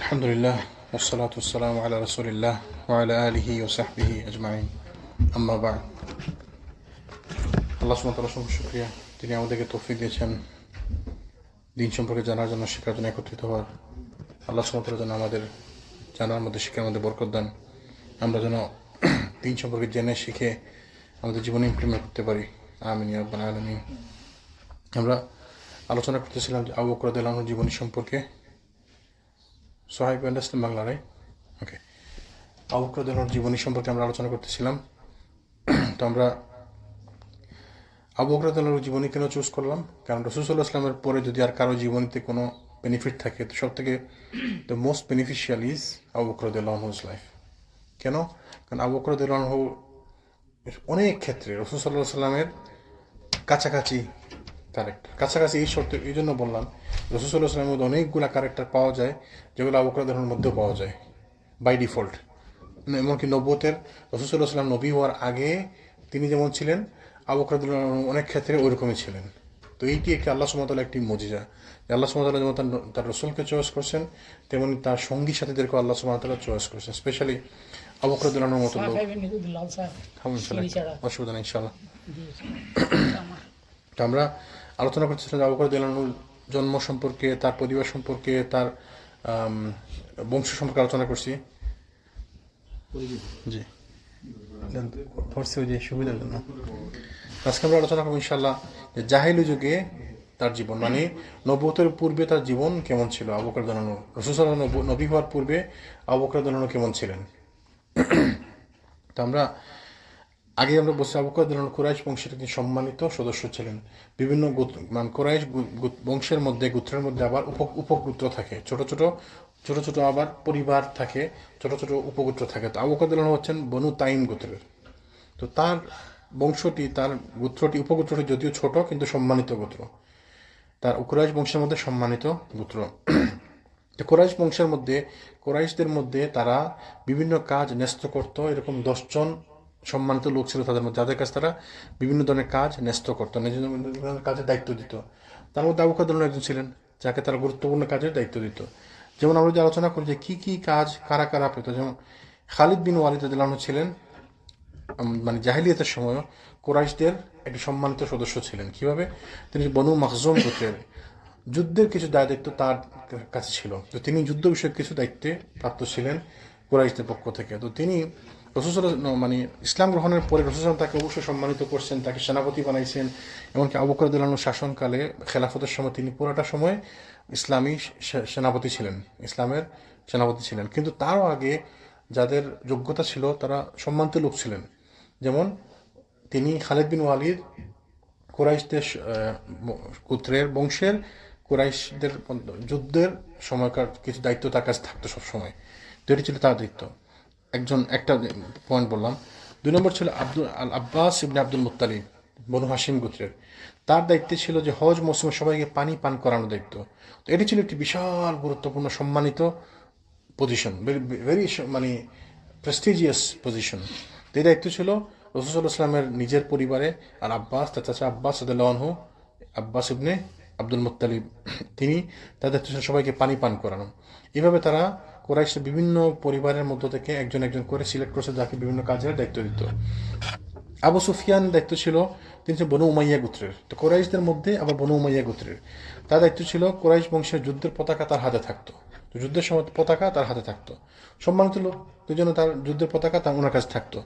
আলহামদুলিল্লাহ ওয়াসসালাতু ওয়াসসালামু আলা রাসূলিল্লাহ ওয়া আলা আলিহি ওয়া সাহবিহি আজমাইন আম্মা বা'দ। আল্লাহ সুবহানাহু ওয়া তাআলার অসংখ্য শুকরিয়া, তিনি আমাদেরকে তৌফিক দিয়েছেন দিন সম্পর্কে জানার জন্য, শেখার জন্য, একত্রিত হওয়ার। আল্লাহ সুবহানাহু ওয়া তাআলা যেন আমাদের জানার মধ্যে, শিক্ষার মধ্যে বরকত দেন, আমরা যেন দিন সম্পর্কে জেনে শিখে আমাদের জীবনে ইমপ্লিমেন্ট করতে পারি। আমিন ইয়া রাব্বাল আলামিন। আমরা আলোচনা করতেছিলাম যে আবু বকর রাদিয়াল্লাহু আনহুর জীবনী সম্পর্কে। So I understand Bangla, right? Okay, Abu Bakr রাদিয়াল্লাহু আনহুর জীবনী সম্পর্কে আমরা আলোচনা করতেছিলাম। তো আমরা আবু বকর রাদিয়াল্লাহু আনহুর জীবনী কেন চুজ করলাম? কারণ রাসূল সাল্লাল্লাহু আলাইহি ওয়াসাল্লামের পরে যদি আর কারো জীবনীতে কোনো বেনিফিট থাকে, তো সব থেকে the most beneficial is Abu Bakr রাদিয়াল্লাহু আনহুর লাইফ। কেন? কারণ আবু বকর রাদিয়াল্লাহু আনহু অনেক ক্ষেত্রে রাসূল সাল্লাল্লাহু আলাইহি ওয়াসাল্লামের কাছাকাছি ক্যারেক্টার। কাছাকাছি এই শর্তে এই জন্য বললাম, রাসূল সাল্লাল্লাহু আলাইহি ওয়াসাল্লামের মধ্যে অনেকগুলো ক্যারেক্টার পাওয়া যায় যেগুলো আবু বকর রাদিয়াল্লাহু আনহুর মধ্যেও পাওয়া যায় বাই ডিফল্ট। এমনকি নবুয়তের রাসূল সাল্লাল্লাহু আলাইহি ওয়াসাল্লাম নবী হওয়ার আগে তিনি যেমন ছিলেন, আবু বকর রাদিয়াল্লাহু আনহু অনেক ক্ষেত্রে ওইরকমই ছিলেন। তো এইটি একটি আল্লাহ সুবহানাহু ওয়া তাআলার একটি মুজিজা, যে আল্লাহ সুবহানাহু ওয়া তাআলা যেমন তার রাসূলকে চয়েস করছেন, তেমনি তার সঙ্গী সাথীদেরকেও আল্লাহ সুবহানাহু ওয়া তাআলা চয়েস করছেন। স্পেশালি আবু বকর রাদিয়াল্লাহু আনহুর মতো লোক। অসুবিধা নেই ইনশাআল্লাহ। তো আমরা আলোচনা করতেছিলাম আবু বকর রাদিয়াল্লাহু আনহুর জন্ম সম্পর্কে, তার পরিবার সম্পর্কে, তার বংশ সম্পর্কে আলোচনা করছি। জি, যে সুবিধার জন্য আজকে আমরা আলোচনা করবো ইনশাআল্লাহ যে জাহিলি যুগে তার জীবন, মানে নবুয়তের পূর্বে তার জীবন কেমন ছিল। আবু বকর রাদিয়াল্লাহু আনহু রাসূল সাল্লাল্লাহু আলাইহি ওয়াসাল্লাম নবী হওয়ার পূর্বে আবু বকর রাদিয়াল্লাহু আনহু কেমন ছিলেন। তো আমরা আগে আমরা বলছি আবু বকর রাদিয়াল্লাহু আনহু কুরাইশ বংশের একজন সম্মানিত সদস্য ছিলেন। বিভিন্ন মানে কুরাইশ বংশের মধ্যে, গোত্রের মধ্যে আবার উপগোত্র থাকে, ছোট ছোট আবার পরিবার থাকে, ছোট ছোট উপগোত্র থাকে। তো আবু বকর রাদিয়াল্লাহু আনহু হচ্ছেন বনু তাইম গোত্রের। তো তার বংশটি, তার গোত্রটি, উপগোত্রটি যদিও ছোট কিন্তু সম্মানিত গোত্র, তার কুরাইশ বংশের মধ্যে সম্মানিত গোত্র। তো কুরাইশ বংশের মধ্যে, কুরাইশদের মধ্যে তারা বিভিন্ন কাজ ন্যস্ত করত। এরকম 10 জন সম্মানিত লোক ছিল তাদের মধ্যে, যাদের কাছে তারা বিভিন্ন ধরনের কাজ ন্যস্ত করতো, কাজের দায়িত্ব দিত। তার মধ্যে আবু বকর রাদিয়াল্লাহু আনহু একজন ছিলেন যাকে তারা গুরুত্বপূর্ণ কাজের দায়িত্ব দিত। যেমন আমরা যদি আলোচনা করি যে কী কাজ কারা কারা পেত, যেমন খালিদ বিন ওয়ালিদ রাদিয়াল্লাহু আনহু ছিলেন মানে জাহিলিয়াতের সময় কুরাইশদের একটি সম্মানিত সদস্য ছিলেন। কিভাবে? তিনি বনু মাখজুম গোত্রের, যুদ্ধের কিছু দায়িত্ব তার কাছে ছিল। তো তিনি যুদ্ধ বিষয়ক কিছু দায়িত্বে প্রাপ্ত ছিলেন কুরাইশদের পক্ষ থেকে। তো তিনি রাসূল মানে ইসলাম গ্রহণের পরে রাসূল তাকে অবশ্যই সম্মানিত করছেন, তাকে সেনাপতি বানাইছেন। এমনকি আবু বকর রাদিয়াল্লাহু আনহু শাসনকালে, খেলাফতের সময় তিনি পুরোটা সময় ইসলামী সেনাপতি ছিলেন, ইসলামের সেনাপতি ছিলেন। কিন্তু তারও আগে যাদের যোগ্যতা ছিল তারা সম্মানিত লোক ছিলেন। যেমন তিনি খালিদ বিন ওয়ালিদ কুরাইশদের গোত্রের বংশের, কুরাইশদের যুদ্ধের সময়কার কিছু দায়িত্ব তার কাছে থাকতো সবসময়। তো এটি ছিল তার দায়িত্ব। একটা পয়েন্ট বললাম। 2 নম্বর ছিল আব্বাস ইবনে আব্দুল মুত্তালিব, বনু হাশিম গোত্রের। তার দায়িত্বে ছিল যে হজ মৌসুমে সবাইকে পানি পান করানোর দায়িত্ব। তো এটি ছিল একটি বিশাল গুরুত্বপূর্ণ সম্মানিত পজিশন, ভেরি মানে প্রেস্টিজিয়াস পজিশন। তো এই দায়িত্ব ছিল রাসূল সাল্লাল্লাহু আলাইহি ওয়াসাল্লামের নিজের পরিবারে। আর আব্বাস, তার চাচা আব্বাস রাদিয়াল্লাহু আনহু, আব্বাস ইবনে আব্দুল মুত্তালিব, তিনি তাদের দায়িত্ব ছিল সবাইকে পানি পান করানো। এইভাবে তারা কুরাইশের বিভিন্ন পরিবারের মধ্য থেকে একজন একজন করে সিলেক্ট করেছে, যাকে বিভিন্ন কাজের দায়িত্ব দিত। আবু সুফিয়ান দায়িত্ব ছিল, তিনি ছিল বনু উমাইয়া গোত্রের। তো কুরাইশদের মধ্যে আবার বনু উমাইয়া গোত্রের, তার দায়িত্ব ছিল কুরাইশ বংশের যুদ্ধের পতাকা তার হাতে থাকতো। তো যুদ্ধের সময় পতাকা তার হাতে থাকতো, সম্মানিত লোক, এই জন্য তার যুদ্ধের পতাকা তার ওনার কাছে থাকতো।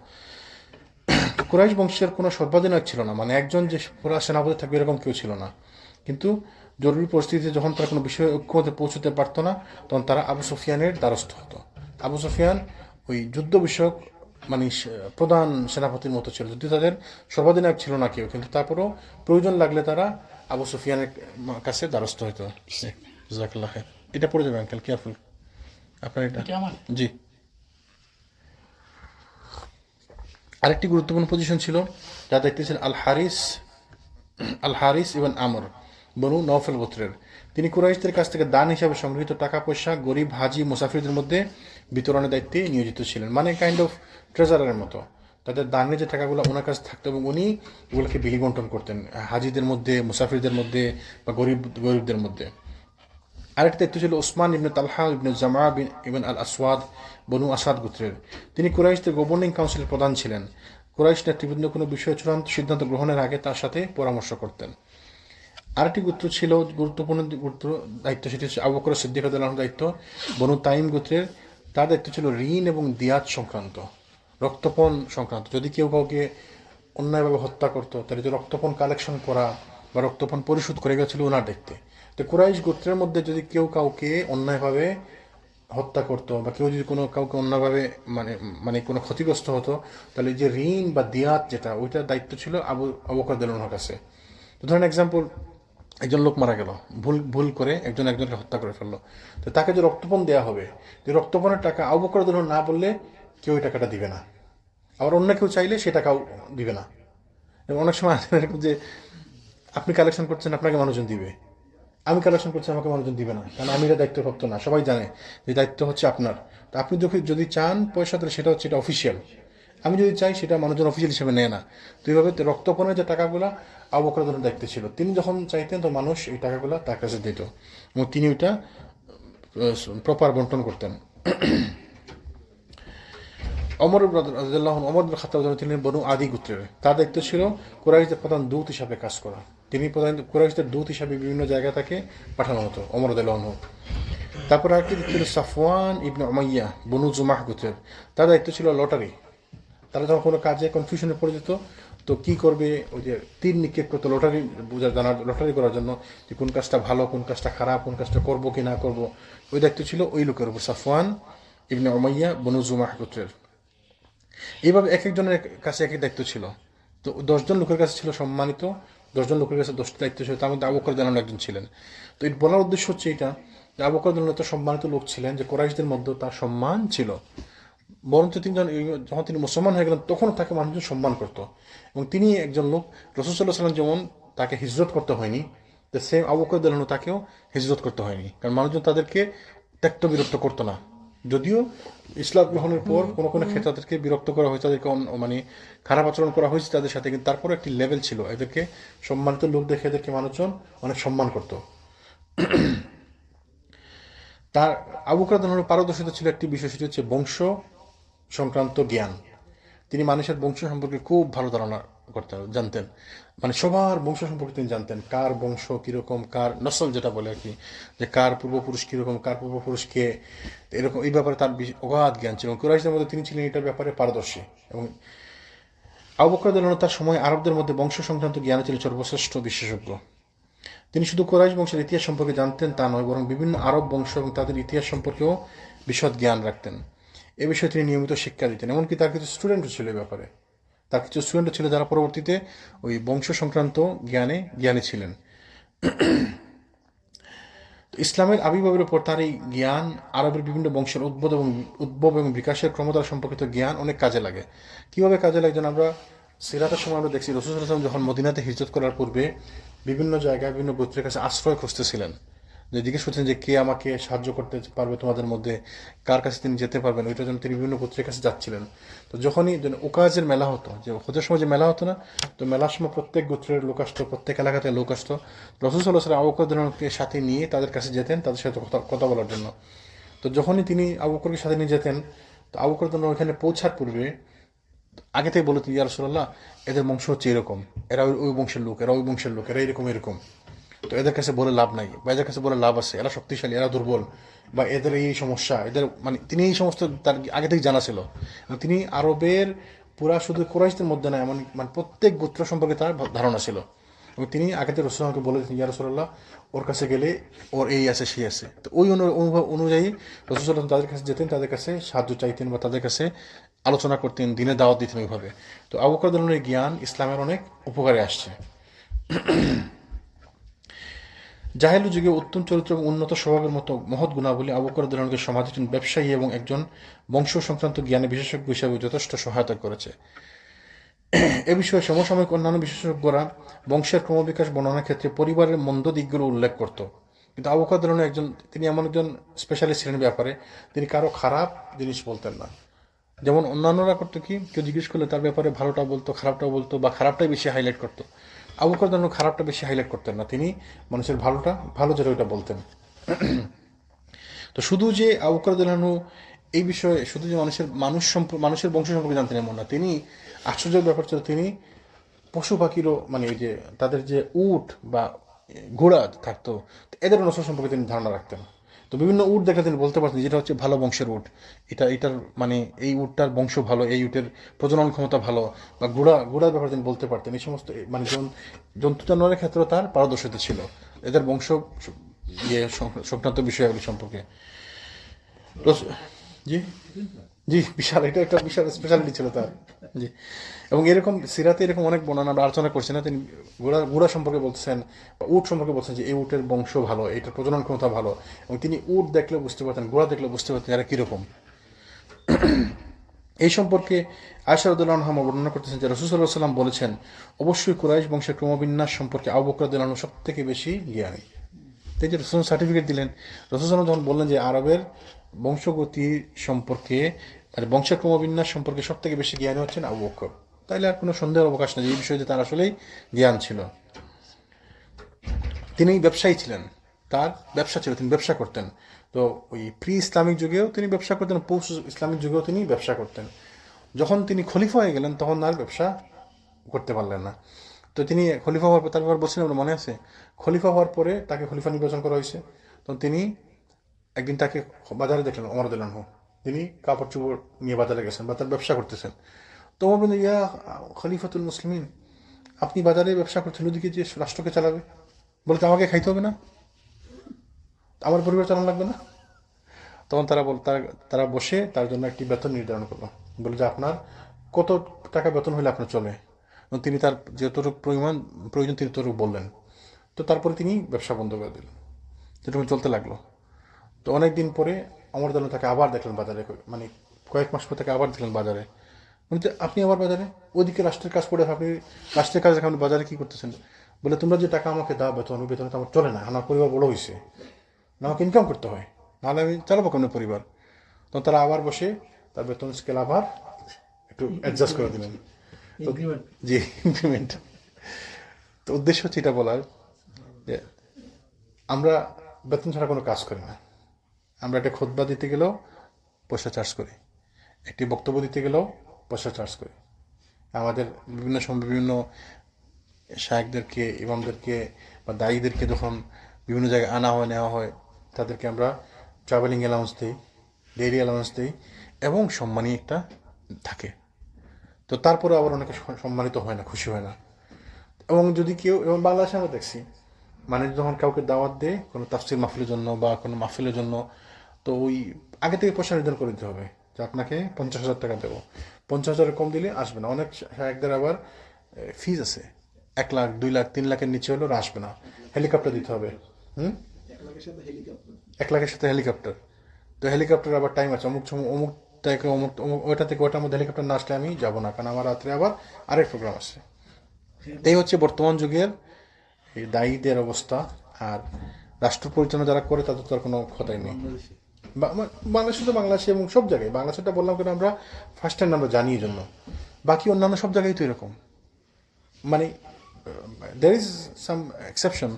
কুরাইশ বংশের কোনো সর্বাধিনায়ক ছিল না, মানে একজন যে পুরা সেনাপতি থাকবে এরকম কেউ ছিল না। কিন্তু জরুরি পরিস্থিতিতে যখন তারা কোনো বিষয়ে ঐক্যমতে পৌঁছতে পারতো না, তখন তারা আবু সুফিয়ানের দ্বারস্থ হতো। আবু সুফিয়ান ওই যুদ্ধ বিষয়ক মানে প্রধান সেনাপতির মতো ছিল, যদিও তাদের সর্বাধিনায়ক ছিল না কেউ, কিন্তু তারপরেও প্রয়োজন লাগলে তারা আবু সুফিয়ানের কাছে দ্বারস্থ হতো। জাযাকাল্লাহ খাইর। এটা পড়ে যাবে আঙ্কেল, কেয়ারফুল আপনার এটা। জি, আরেকটি গুরুত্বপূর্ণ পজিশন ছিল, যার দায়িত্ব ছিল আল হারিস ইবন আমর, বনু নওফেল গোত্রের। তিনি কুরাইশদের কাছ থেকে দান হিসাবে সংগৃহীত টাকা পয়সা গরিব হাজি মুসাফিরদের মধ্যে বিতরণের দায়িত্বে নিয়োজিত ছিলেন, মানে কাইন্ড অফ ট্রেজারের মতো। তাদের দানের যে টাকাগুলো ওনার কাছে থাকতো এবং উনি এগুলোকে বিলি বন্টন করতেন হাজিদের মধ্যে, মুসাফিরদের মধ্যে বা গরিবদের মধ্যে। আরেকটি দায়িত্ব ছিল ওসমান ইবনে তালহা ইবনে জামা ইবন আল আসওয়াদ বনু আসাদ গোত্রের। তিনি কুরাইশদের গভর্নিং কাউন্সিলের প্রধান ছিলেন। কুরাইশ নেতৃবৃন্দ কোনো বিষয়ে চূড়ান্ত সিদ্ধান্ত গ্রহণের আগে তার সাথে পরামর্শ করতেন। আরেকটি গোত্র ছিল গুরুত্বপূর্ণ দায়িত্ব, সেটি হচ্ছে আবু বকর সিদ্দিক রাদিয়াল্লাহু আনহুর দায়িত্ব। বনু তাইম গোত্রের তার দায়িত্ব ছিল ঋণ এবং দিয়াত সংক্রান্ত, রক্তপণ সংক্রান্ত। যদি কেউ কাউকে অন্যায়ভাবে হত্যা করতো তাহলে যে রক্তপণ কালেকশন করা বা রক্তপণ পরিশোধ করে গেছিল ওনার দেখতে। তো কুরাইশ গোত্রের মধ্যে যদি কেউ কাউকে অন্যায়ভাবে হত্যা করতো বা কেউ যদি কাউকে অন্যভাবে মানে মানে কোনো ক্ষতিগ্রস্ত হতো, তাহলে যে ঋণ বা দিয়াত যেটা, ওইটার দায়িত্ব ছিল আবু বকর রাদিয়াল্লাহু আনহুর কাছে। তো ধরেন এক্সাম্পল, একজন লোক মারা গেল, ভুল করে একজনকে হত্যা করে ফেললো, তো তাকে যে রক্তপণ দেওয়া হবে, যে রক্তপণের টাকা আবু বকর রাদিয়াল্লাহু আনহু না বললে কেউ ওই টাকাটা দিবে না, আবার অন্য কেউ চাইলে সে টাকাও দিবে না। এবং অনেক সময় আছে এরকম যে আপনি কালেকশন করছেন, আপনাকে মানুষজন দিবে, আমি কালেকশন করছি, আমাকে মানুষজন দিবে না, কারণ আমি এটা দায়িত্বপ্রাপ্ত না। সবাই জানে যে দায়িত্ব হচ্ছে আপনার। তো আপনি যদি চান পয়সা, তাহলে সেটা হচ্ছে এটা অফিসিয়াল। আমি যদি চাই সেটা মানুষজন অফিসিয়াল হিসেবে নেয় না। তো এইভাবে রক্তপণের যে টাকাগুলো আবু বকর রাদিয়াল্লাহু আনহুর দায়িত্ব ছিল। তিনি যখন চাইতেন তো মানুষ এই টাকাগুলো তার কাছে দিত এবং তিনি ওইটা প্রপার বন্টন করতেন। ওমর রাদিয়াল্লাহু আনহু, ওমর ইবনে খাত্তাব ছিলেন বনু আদি গোত্রের। তার দায়িত্ব ছিল কুরাইশদের প্রধান দূত হিসাবে কাজ করা। তিনি প্রধান কুরাইশদের দূত হিসাবে বিভিন্ন জায়গা থেকে পাঠানো হতো ওমর রাদিয়াল্লাহু আনহু। তারপর আরেকটি ছিল সাফওয়ান ইবনে উমাইয়া বনু জুমাহ গোত্রের। তার দায়িত্ব ছিল লটারি। তারা যখন কোনো কাজে কনফিউশনে পড়ে যেত, তো কি করবে, ওই যে তীর নিক্ষেপ করতো লটারি করার জন্য, যে কোন কাজটা ভালো, কোন কাজটা খারাপ, কোন কাজটা করবো কি না করবো, ওই দায়িত্ব ছিল ওই লোকের উপর, সাফওয়ান ইবনে উমাইয়া বনু জুমাহ গোত্রের। এইভাবে এক একজনের কাছে এক এক দায়িত্ব ছিল। তো 10 জন লোকের কাছে ছিল সম্মানিত, 10 জন লোকের কাছে 10টি দায়িত্ব ছিল, তার মধ্যে আবু বকর রাদিয়াল্লাহু আনহু একজন ছিলেন। তো এই বলার উদ্দেশ্য হচ্ছে এটা, যে আবু বকর রাদিয়াল্লাহু আনহু এত সম্মানিত লোক ছিলেন যে কুরাইশদের মধ্যে তার সম্মান ছিল। বরঞ্চ তিনি যখন তিনি মুসলমান হয়ে গেলেন তখনও তাকে মানুষজন সম্মান করত। এবং তিনি একজন লোক, রাসূল সাল্লাল্লাহু আলাইহি ওয়াসাল্লাম যেমন তাকে হিজরত করতে হয়নি, দ্য সেম আবু বকর রাদিয়াল্লাহু আনহু তাকেও হিজরত করতে হয়নি, কারণ মানুষজন তাদেরকে ত্যক্ত বিরক্ত করতো না। যদিও ইসলাম গ্রহণের পর কোনো কোনো ক্ষেত্রে তাদেরকে বিরক্ত করা হয়েছে, তাদেরকে মানে খারাপ আচরণ করা হয়েছে তাদের সাথে, কিন্তু তারপরে একটি লেভেল ছিল, এদেরকে সম্মানিত লোক দেখে এদেরকে মানুষজন অনেক সম্মান করত। তার আবু বকর রাদিয়াল্লাহু আনহুর পারদর্শিতা ছিল একটি বিষয়, সেটি হচ্ছে বংশ সংক্রান্ত জ্ঞান। তিনি মানুষের বংশ সম্পর্কে খুব ভালো ধারণা জানতেন, মানে সবার বংশ সম্পর্কে তিনি জানতেন, কার বংশ কীরকম, কার নসল যেটা বলে আর কি, যে কার পূর্বপুরুষ কীরকম, কার পূর্বপুরুষকে, এরকম এই ব্যাপারে তার অগাধ জ্ঞান ছিল। কুরাইশদের মধ্যে তিনি ছিলেন এটার ব্যাপারে পারদর্শী। এবং আবু বকর রাদিয়াল্লাহু আনহু তার সময় আরবদের মধ্যে বংশ সংক্রান্ত জ্ঞানে ছিলেন সর্বশ্রেষ্ঠ বিশেষজ্ঞ। তিনি শুধু কুরাইশ বংশের ইতিহাস সম্পর্কে জানতেন তা নয়, বরং বিভিন্ন আরব বংশ এবং তাদের ইতিহাস সম্পর্কেও বিশদ জ্ঞান রাখতেন। এ বিষয়ে তিনি নিয়মিত শিক্ষা দিতেন। এমনকি তার কিছু স্টুডেন্টও ছিল, এই ব্যাপারে তার কিছু স্টুডেন্টও ছিল যারা পরবর্তীতে ওই বংশ সংক্রান্ত জ্ঞানী ছিলেন। ইসলামের আবির্ভাবের উপর তার এই জ্ঞান আরবের বিভিন্ন বংশের উদ্ভব এবং বিকাশের ক্রমতা সম্পর্কিত জ্ঞান অনেক কাজে লাগে। কিভাবে কাজে লাগে, যেন আমরা সিরাতের সময় আমরা দেখছি রাসূল সাল্লাল্লাহু আলাইহি ওয়াসাল্লাম যখন মদিনাতে হিজরত করার পূর্বে বিভিন্ন জায়গায় বিভিন্ন গোত্রের কাছে আশ্রয় খুঁজতেছিলেন, যে জিজ্ঞেস করছেন যে কে আমাকে সাহায্য করতে পারবে তোমাদের মধ্যে, কার কাছে তিনি যেতে পারবেন, ওইটার জন্য তিনি বিভিন্ন গোত্রের কাছে যাচ্ছিলেন। তো যখনই ওকাজের মেলা হতো, যে হজের সময় যে মেলা হতো না, তো মেলার সময় প্রত্যেক গোত্রের লোক আসতো, প্রত্যেক এলাকাতে লোক আসতো, রাসূল সাল্লাল্লাহু আলাইহি ওয়াসাল্লাম আবু বকরকে সাথে নিয়ে তাদের কাছে যেতেন, তাদের সাথে কথা বলার জন্য। তো যখনই তিনি আবু বকরকে সাথে নিয়ে যেতেন, তো আবু বকর ওইখানে পৌঁছার পূর্বে আগে থেকে বলতেন, ইয়া রাসূলুল্লাহ, এদের বংশ হচ্ছে এরকম, এরা ওই বংশের লোক, এরা ওই বংশের লোক, এরা এরকম এরকম, তো এদের কাছে বলে লাভ নাই, বা এদের কাছে বলে লাভ আছে, এরা শক্তিশালী, এরা দুর্বল, বা এদের এই সমস্যা, এদের মানে তিনি এই সমস্ত তার আগে থেকে জানা ছিল। তিনি আরবের পুরা শুধু কুরাইশদের মধ্যে না, এমন মানে প্রত্যেক গোত্র সম্পর্কে তার ধারণা ছিল। এবং তিনি আগে থেকে রাসূলুল্লাহকে বলে দিতেন, ইয়া রাসূলুল্লাহ, ওর কাছে গেলে ওর এই আছে সেই আছে। তো ওই অনুভব অনুযায়ী রাসূলুল্লাহ তাদের কাছে যেতেন, তাদের কাছে সাহায্য চাইতেন বা তাদের কাছে আলোচনা করতেন, দিনে দাওয়াত দিতেন ওইভাবে। তো আবু বকর রাদিয়াল্লাহু আনহুর জ্ঞান ইসলামের অনেক উপকারে আসছে। জাহেলি যুগে উত্তম চরিত্র এবং উন্নত স্বভাবের মতো মহৎ গুণাবলী আবু বকর রাদিয়াল্লাহু আনহুকে সমাজে একজন ব্যবসায়ী এবং একজন বংশ সংক্রান্ত জ্ঞানে বিশেষজ্ঞ হিসেবে যথেষ্ট সহায়তা করেছে। এ বিষয়ে সমসাময়িক অন্যান্য বিশেষজ্ঞরা বংশের ক্রমবিকাশ বর্ণনার ক্ষেত্রে পরিবারের মন্দ দিকগুলো উল্লেখ করত, কিন্তু আবু বকর রাদিয়াল্লাহু আনহু তিনি এমন একজন স্পেশালিস্ট ছিলেন ব্যাপারে, তিনি কারো খারাপ জিনিস বলতেন না। যেমন অন্যান্যরা করতো কি, কেউ জিজ্ঞেস করলে তার ব্যাপারে ভালোটা বলতো, খারাপটাও বলতো, বা খারাপটাই বেশি হাইলাইট করতো। আবু বকর রাদিয়াল্লাহু আনহু খারাপটা বেশি হাইলাইট করতেন না, তিনি মানুষের ভালো যেটা ওইটা বলতেন। তো শুধু যে আবু বকর রাদিয়াল্লাহু আনহু এই বিষয়ে শুধু যে মানুষের বংশ সম্পর্কে জানতেন এমন না, তিনি আশ্চর্যের ব্যাপার ছিল তিনি পশু পাখিরও মানে ওই যে তাদের যে উট বা ঘোড়া থাকতো এদের নসল সম্পর্কে তিনি ধারণা রাখতেন। তো বিভিন্ন উট দেখে তিনি বলতে পারতেন যেটা হচ্ছে ভালো বংশের উট, এটার মানে এই উটটার বংশ ভালো, এই উটের প্রজনন ক্ষমতা ভালো, বা ঘোড়ার ব্যাপারে তিনি বলতে পারতেন। এই সমস্ত মানে জন্তু জানোয়ারের ক্ষেত্রে তার পারদর্শিতা ছিল এদের বংশ সংক্রান্ত বিষয়গুলি সম্পর্কে। জি জি, বিশাল, এটা একটা বিশাল স্পেশালিটি ছিল তার। জি, এবং এরকম সিরাতে এরকম অনেক বর্ণনা আমরা আলোচনা করছি না, তিনি ঘোড়া সম্পর্কে বলছেন বা উট সম্পর্কে বলছেন যে এই উটের বংশ ভালো, এটার প্রজনন ক্ষমতা ভালো, এবং তিনি উট দেখলে বুঝতে পারতেন, ঘোড়া দেখলে বুঝতে পারতেন এরা কীরকম। এই সম্পর্কে আয়েশা রাদিয়াল্লাহু আনহা বর্ণনা করতেছেন যে রাসূল সাল্লাল্লাহু আলাইহি ওয়াসাল্লাম বলেছেন, অবশ্যই কুরাইশ বংশের ক্রমবিন্যাস সম্পর্কে আবু বকর রাদিয়াল্লাহু আনহু সব থেকে বেশি জ্ঞানী। তাই যে রসুল সার্টিফিকেট দিলেন, রসুল যখন বললেন যে আরবের বংশগতি সম্পর্কে মানে বংশের ক্রমবিন্যাস সম্পর্কে সব থেকে বেশি জ্ঞানী হচ্ছেন আবু বকর, তাইলে আর কোনো সন্দেহের অবকাশ নেই এই বিষয়ে যে তার আসলেই জ্ঞান ছিল। তিনি ব্যবসায়ী ছিলেন, তার ব্যবসা ছিল, তিনি ব্যবসা করতেন। তো ওই প্রি ইসলামিক যুগেও তিনি ব্যবসা করতেন, পোস্ট ইসলামিক যুগেও তিনি ব্যবসা করতেন। যখন তিনি খলিফা হয়ে গেলেন তখন আর ব্যবসা করতে পারলেন না। তো তিনি খলিফা হওয়ার পর, তারপর বলছিলেন মনে আছে, খলিফা হওয়ার পরে তাকে খলিফা নির্বাচন করা হয়েছে। তো তিনি একদিন তাকে বাজারে দেখলেন ওমর রাদিয়াল্লাহু আনহু, তিনি কাপড় চোপড় নিয়ে বাজারে গেছেন বা তার ব্যবসা করতেছেন। তো ওমর বললেন, ইয়া খলিফাতুল মুসলিমিন, আপনি বাজারে ব্যবসা করছেন, ওদিকে যে রাষ্ট্রকে চালাবে, বলতে আমাকে খাইতে হবে না, আমার পরিবার চালানো লাগবে না? তখন তারা বসে তার জন্য একটি বেতন নির্ধারণ করলো, বলে যে আপনার কত টাকা বেতন হলে আপনার চলে। এবং তিনি তার যতটুকু প্রয়োজন তিনি ততটুকু বললেন। তো তারপরে তিনি ব্যবসা বন্ধ করে দিলেন, যেটুকু চলতে লাগলো। তো অনেক দিন পরে অমর জন্য তাকে আবার দেখলেন বাজারে, মানে কয়েক মাস পর তাকে আবার দেখলেন বাজারে। বলতে আপনি আবার বাজারে, ওইদিকে রাষ্ট্রের কাজ করে আপনি রাষ্ট্রের কাজ আপনি বাজারে কী করতেছেন? বলে তোমরা যে টাকা আমাকে দাও বেতন, ওই বেতনে তো আমার চলে না, আমার পরিবার বড় হয়েছে, আমাকে ইনকাম করতে হয়, নাহলে আমি চালাবো কেমন পরিবার। তখন তারা আবার বসে তার বেতন স্কেল আবার একটু অ্যাডজাস্ট করে দিলেন। জি, ইনক্রিমেন্ট। তো উদ্দেশ্য হচ্ছে এটা বলার যে আমরা বেতন ছাড়া কোনো কাজ করি না। আমরা একটা খুতবা দিতে গেলেও পয়সা চার্জ করি, একটি বক্তব্য দিতে গেলেও পয়সা চার্জ করি। আমাদের বিভিন্ন সময় বিভিন্ন শায়েখদেরকে, ইমামদেরকে বা দায়ীদেরকে যখন বিভিন্ন জায়গায় আনা হয় নেওয়া হয়, তাদেরকে আমরা ট্রাভেলিং অ্যালাউন্স দিই, ডেইলি অ্যালাউন্স দিই, এবং সম্মানী একটা থাকে। তো তারপরে আবার অনেকে সম্মানিত হয় না, খুশি হয় না। এবং যদি কেউ, এবং বাংলাদেশে আমরা দেখছি, মানে যখন কাউকে দাওয়াত দেয় কোনো তাফসির মাহফিলের জন্য বা কোনো মাহফিলের জন্য, তো ওই আগে থেকে পয়সা নির্ধারণ করে দিতে হবে যে আপনাকে 50,000 টাকা দেবো, 50,000 কম দিলে আসবে না। অনেক শায়েখদের আবার ফিজ আছে, 1 লাখ 2 লাখ 3 লাখের নিচে হলে ওরা আসবে না, হেলিকপ্টার দিতে হবে। 1 লাখের সাথে হেলিকপ্টার। তো হেলিকপ্টার আবার টাইম আছে, অমুক থেকে ওইটা থেকে ওটার মধ্যে হেলিকপ্টার না আসলে আমি যাবো না, কারণ আমার রাত্রে আবার আরেক প্রোগ্রাম আছে। এই হচ্ছে বর্তমান যুগের এই দায়ীদের অবস্থা। আর রাষ্ট্র পরিচালনা যারা করে তাদের তো আর কোনো কথাই নেই। বাংলাদেশে তো, বাংলাদেশে এবং সব জায়গায়, বাংলাদেশটা বললাম কেন আমরা ফার্স্ট হ্যান্ড আমরা জানি এই জন্য, বাকি অন্যান্য সব জায়গায় তো এরকম। মানে there is some exception,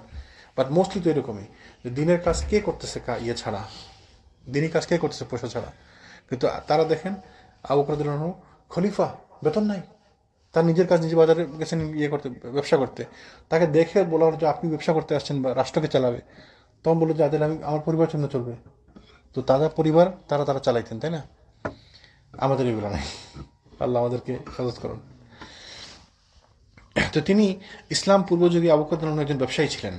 but mostly তো এরকমই যে দিনের কাজ কে করতেছে ছাড়া, দিনই কাজ কে করতেছে পয়সা ছাড়া। কিন্তু তারা দেখেন আবু বকর রাদিয়াল্লাহু আনহু খলিফা, বেতন নাই, তার নিজের কাজ নিজে বাজারে গেছেন করতে, ব্যবসা করতে। তাকে দেখে বলা হলো যে আপনি ব্যবসা করতে আসছেন বা রাষ্ট্রকে চালাবে, তখন বললো যে আদের আমি আমার পরিবার জন্য চলবে। তো তাদের পরিবার তারা চালাইতেন, তাই না? আমাদের এগুলো নাই। আল্লাহ আমাদেরকে হেফাজত করুন। তো তিনি ইসলাম পূর্বযুগে আবু বকর রাদিয়াল্লাহু আনহু একজন ব্যবসায়ী ছিলেন।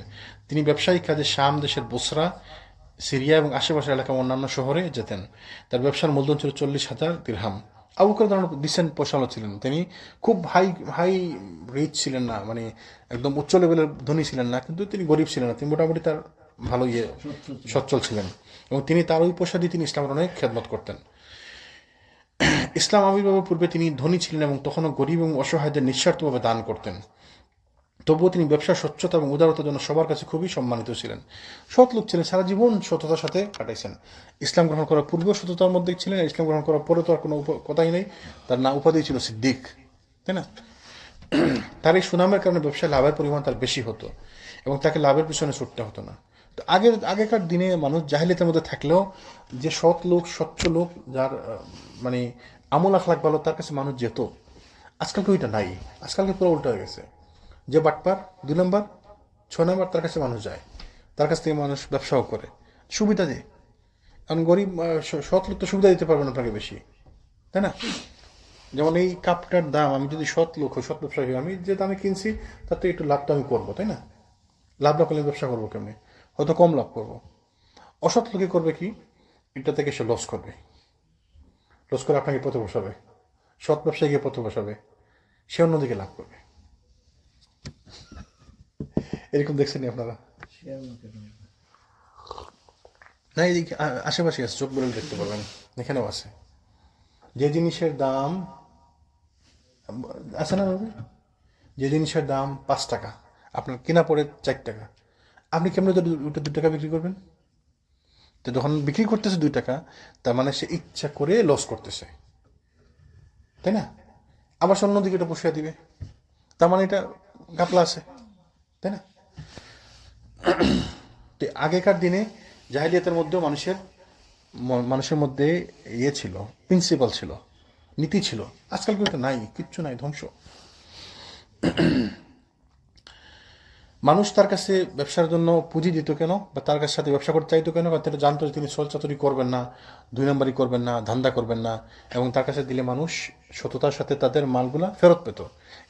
তিনি ব্যবসায়িক কাজে শাম দেশের বসরা, সিরিয়া এবং আশেপাশের এলাকা অন্যান্য শহরে যেতেন। তার ব্যবসার মূলধন ছিল 40,000 দিরহাম। আবু বকর রাদিয়াল্লাহু আনহু ডিসেন্ট পয়সাওয়ালা ছিলেন, তিনি খুব হাই রিচ ছিলেন না, মানে একদম উচ্চ লেভেলের ধনী ছিলেন না, কিন্তু তিনি গরিব ছিলেন না, তিনি মোটামুটি তার ভালো সচ্ছল ছিলেন। এবং তিনি তার ওই পয়সা দিয়ে তিনি ইসলামের অনেক খেদমত করতেন। ইসলাম আবির্ভাবের পূর্বে তিনি ধনী ছিলেন এবং তখনও গরিব এবং অসহায়দের নিঃস্বার্থভাবে দান করতেন। তবুও তিনি ব্যবসার স্বচ্ছতা এবং উদারতার জন্য সবার কাছে খুবই সম্মানিত ছিলেন। সৎ লোক ছিলেন, সারা জীবন সততার সাথে কাটাইছেন। ইসলাম গ্রহণ করার পূর্বেও সততার মধ্যেই ছিলেন, ইসলাম গ্রহণ করার পরে তো আর কোনো কথাই নেই। তার উপাধি ছিল সিদ্দিক, তাই না? তার এই সুনামের কারণে ব্যবসায় লাভের পরিমাণ তার বেশি হতো এবং তাকে লাভের পিছনে ছুটতে হতো না। তো আগেকার দিনে মানুষ জাহিলিয়াতের মধ্যে থাকলেও যে সৎ লোক স্বচ্ছ লোক যার মানে আমল আখলাক ভালো তার কাছে মানুষ যেত। আজকালকে ওইটা নাই, আজকালকে পুরো উল্টো হয়ে গেছে। যে বাটপার 2 নম্বর 6 নম্বর তার কাছে মানুষ যায়, তার কাছ থেকে মানুষ ব্যবসাও করে, সুবিধা দিয়ে। কারণ গরিব সৎ লোক তো সুবিধা দিতে পারবে না আপনাকে বেশি, তাই না? যেমন এই কাপটার দাম আমি যদি সৎ লোক হই, সৎ ব্যবসায়ী হই, আমি যে দামে কিনছি তার থেকে একটু লাভটা আমি করবো, তাই না? লাভ না করলে ব্যবসা করবো কেমনি? হয়তো কম লাভ করবো। অসৎ লোকে করবে কি, এটা থেকে সে লস করবে, লস করে আপনাকে পথে বসাবে, সৎ ব্যবসায়ীকে পথে বসাবে, সে অন্যদিকে লাভ করবে। এরকম দেখছেন আপনারা? না, এইদিকে আশেপাশে আছে, চোখ বলে দেখতে পাবেন, এখানেও আছে। যে জিনিসের দাম আছে না বাবু, যে জিনিসের দাম 5 টাকা আপনার কেনা পড়ে 4 টাকা, আপনি কেমন ওটা 2 টাকা বিক্রি করবেন? তো যখন বিক্রি করতেছে 2 টাকা, তার মানে সে ইচ্ছা করে লস করতেছে, তাই না? আবার সে অন্যদিকে এটা বসিয়ে দিবে, তার মানে এটা গাপলা আছে, তাই না? তো আগেকার দিনে জাহিলিয়াতের মধ্যেও মানুষের মধ্যে ইয়ে ছিল, প্রিন্সিপাল ছিল, নীতি ছিল। আজকাল কিন্তু নাই, কিচ্ছু নাই, ধ্বংস। মানুষ তার কাছে ব্যবসার জন্য পুঁজি দিত কেন, বা তার কাছে সাথে ব্যবসা করতে চাইতো কেন? কারণ তারা জানতো যে তিনি ছলচাতুরি করবেন না, 2 নম্বরই করবেন না, ধান্দা করবেন না, এবং তার কাছে দিলে মানুষ সততার সাথে তাদের মালগুলা ফেরত পেত।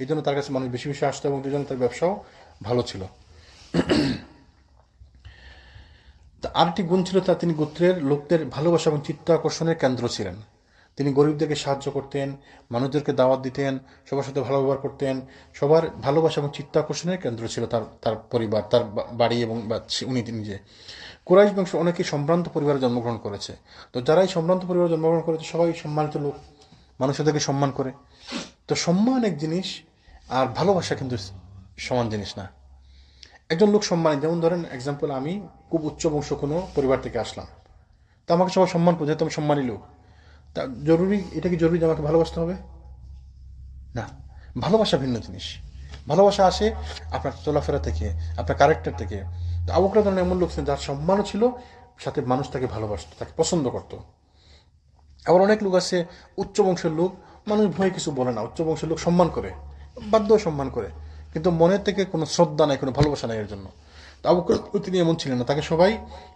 এই জন্য তার কাছে মানুষ বেশি বেশি আসতো, এবং এই জন্য তার ব্যবসাও ভালো ছিল। আরেকটি গুণ ছিল তার, তিনি গোত্রের লোকদের ভালোবাসা এবং চিত্ত আকর্ষণের কেন্দ্র ছিলেন। তিনি গরিবদেরকে সাহায্য করতেন, মানুষদেরকে দাওয়াত দিতেন, সবার সাথে ভালো ব্যবহার করতেন। সবার ভালোবাসা এবং চিত্ত আকর্ষণের কেন্দ্র ছিল তার পরিবার, তার বাড়ি এবং উনি নিজে। কুরাইশ বংশ অনেকেই সম্ভ্রান্ত পরিবারে জন্মগ্রহণ করেছে। তো যারাই সম্ভ্রান্ত পরিবারে জন্মগ্রহণ করেছে সবাই সম্মানিত লোক, মানুষ তাদেরকে সম্মান করে। তো সম্মান এক জিনিস, আর ভালোবাসা কিন্তু সমান জিনিস না। একজন লোক সম্মানিত, যেমন ধরেন এক্সাম্পল, আমি খুব উচ্চ বংশ কোনো পরিবার থেকে আসলাম, তো আমাকে সবাই সম্মান করছে, যেহেতু আমি সম্মানী লোক। তা এটা কি জরুরি যে আমাকে ভালোবাসতে হবে? না, ভালোবাসা ভিন্ন জিনিস। ভালোবাসা আসে আপনার চলাফেরা থেকে, আপনার ক্যারেক্টার থেকে। তো আবু বকর রাদিয়াল্লাহু আনহু এমন লোক ছিলেন যার সম্মানও ছিল, সাথে মানুষ তাকে ভালোবাসতো, তাকে পছন্দ করতো। আবার অনেক লোক আছে উচ্চ বংশের লোক, মানুষ ভয়ে কিছু বলে না, উচ্চ বংশের লোক সম্মান করে, বাধ্য সম্মান করে, কিন্তু মনের থেকে কোনো শ্রদ্ধা নাই, কোনো ভালোবাসা নাই এর জন্য। তো আবু বকর তিনি এমন ছিলেন না, তাকে সবাই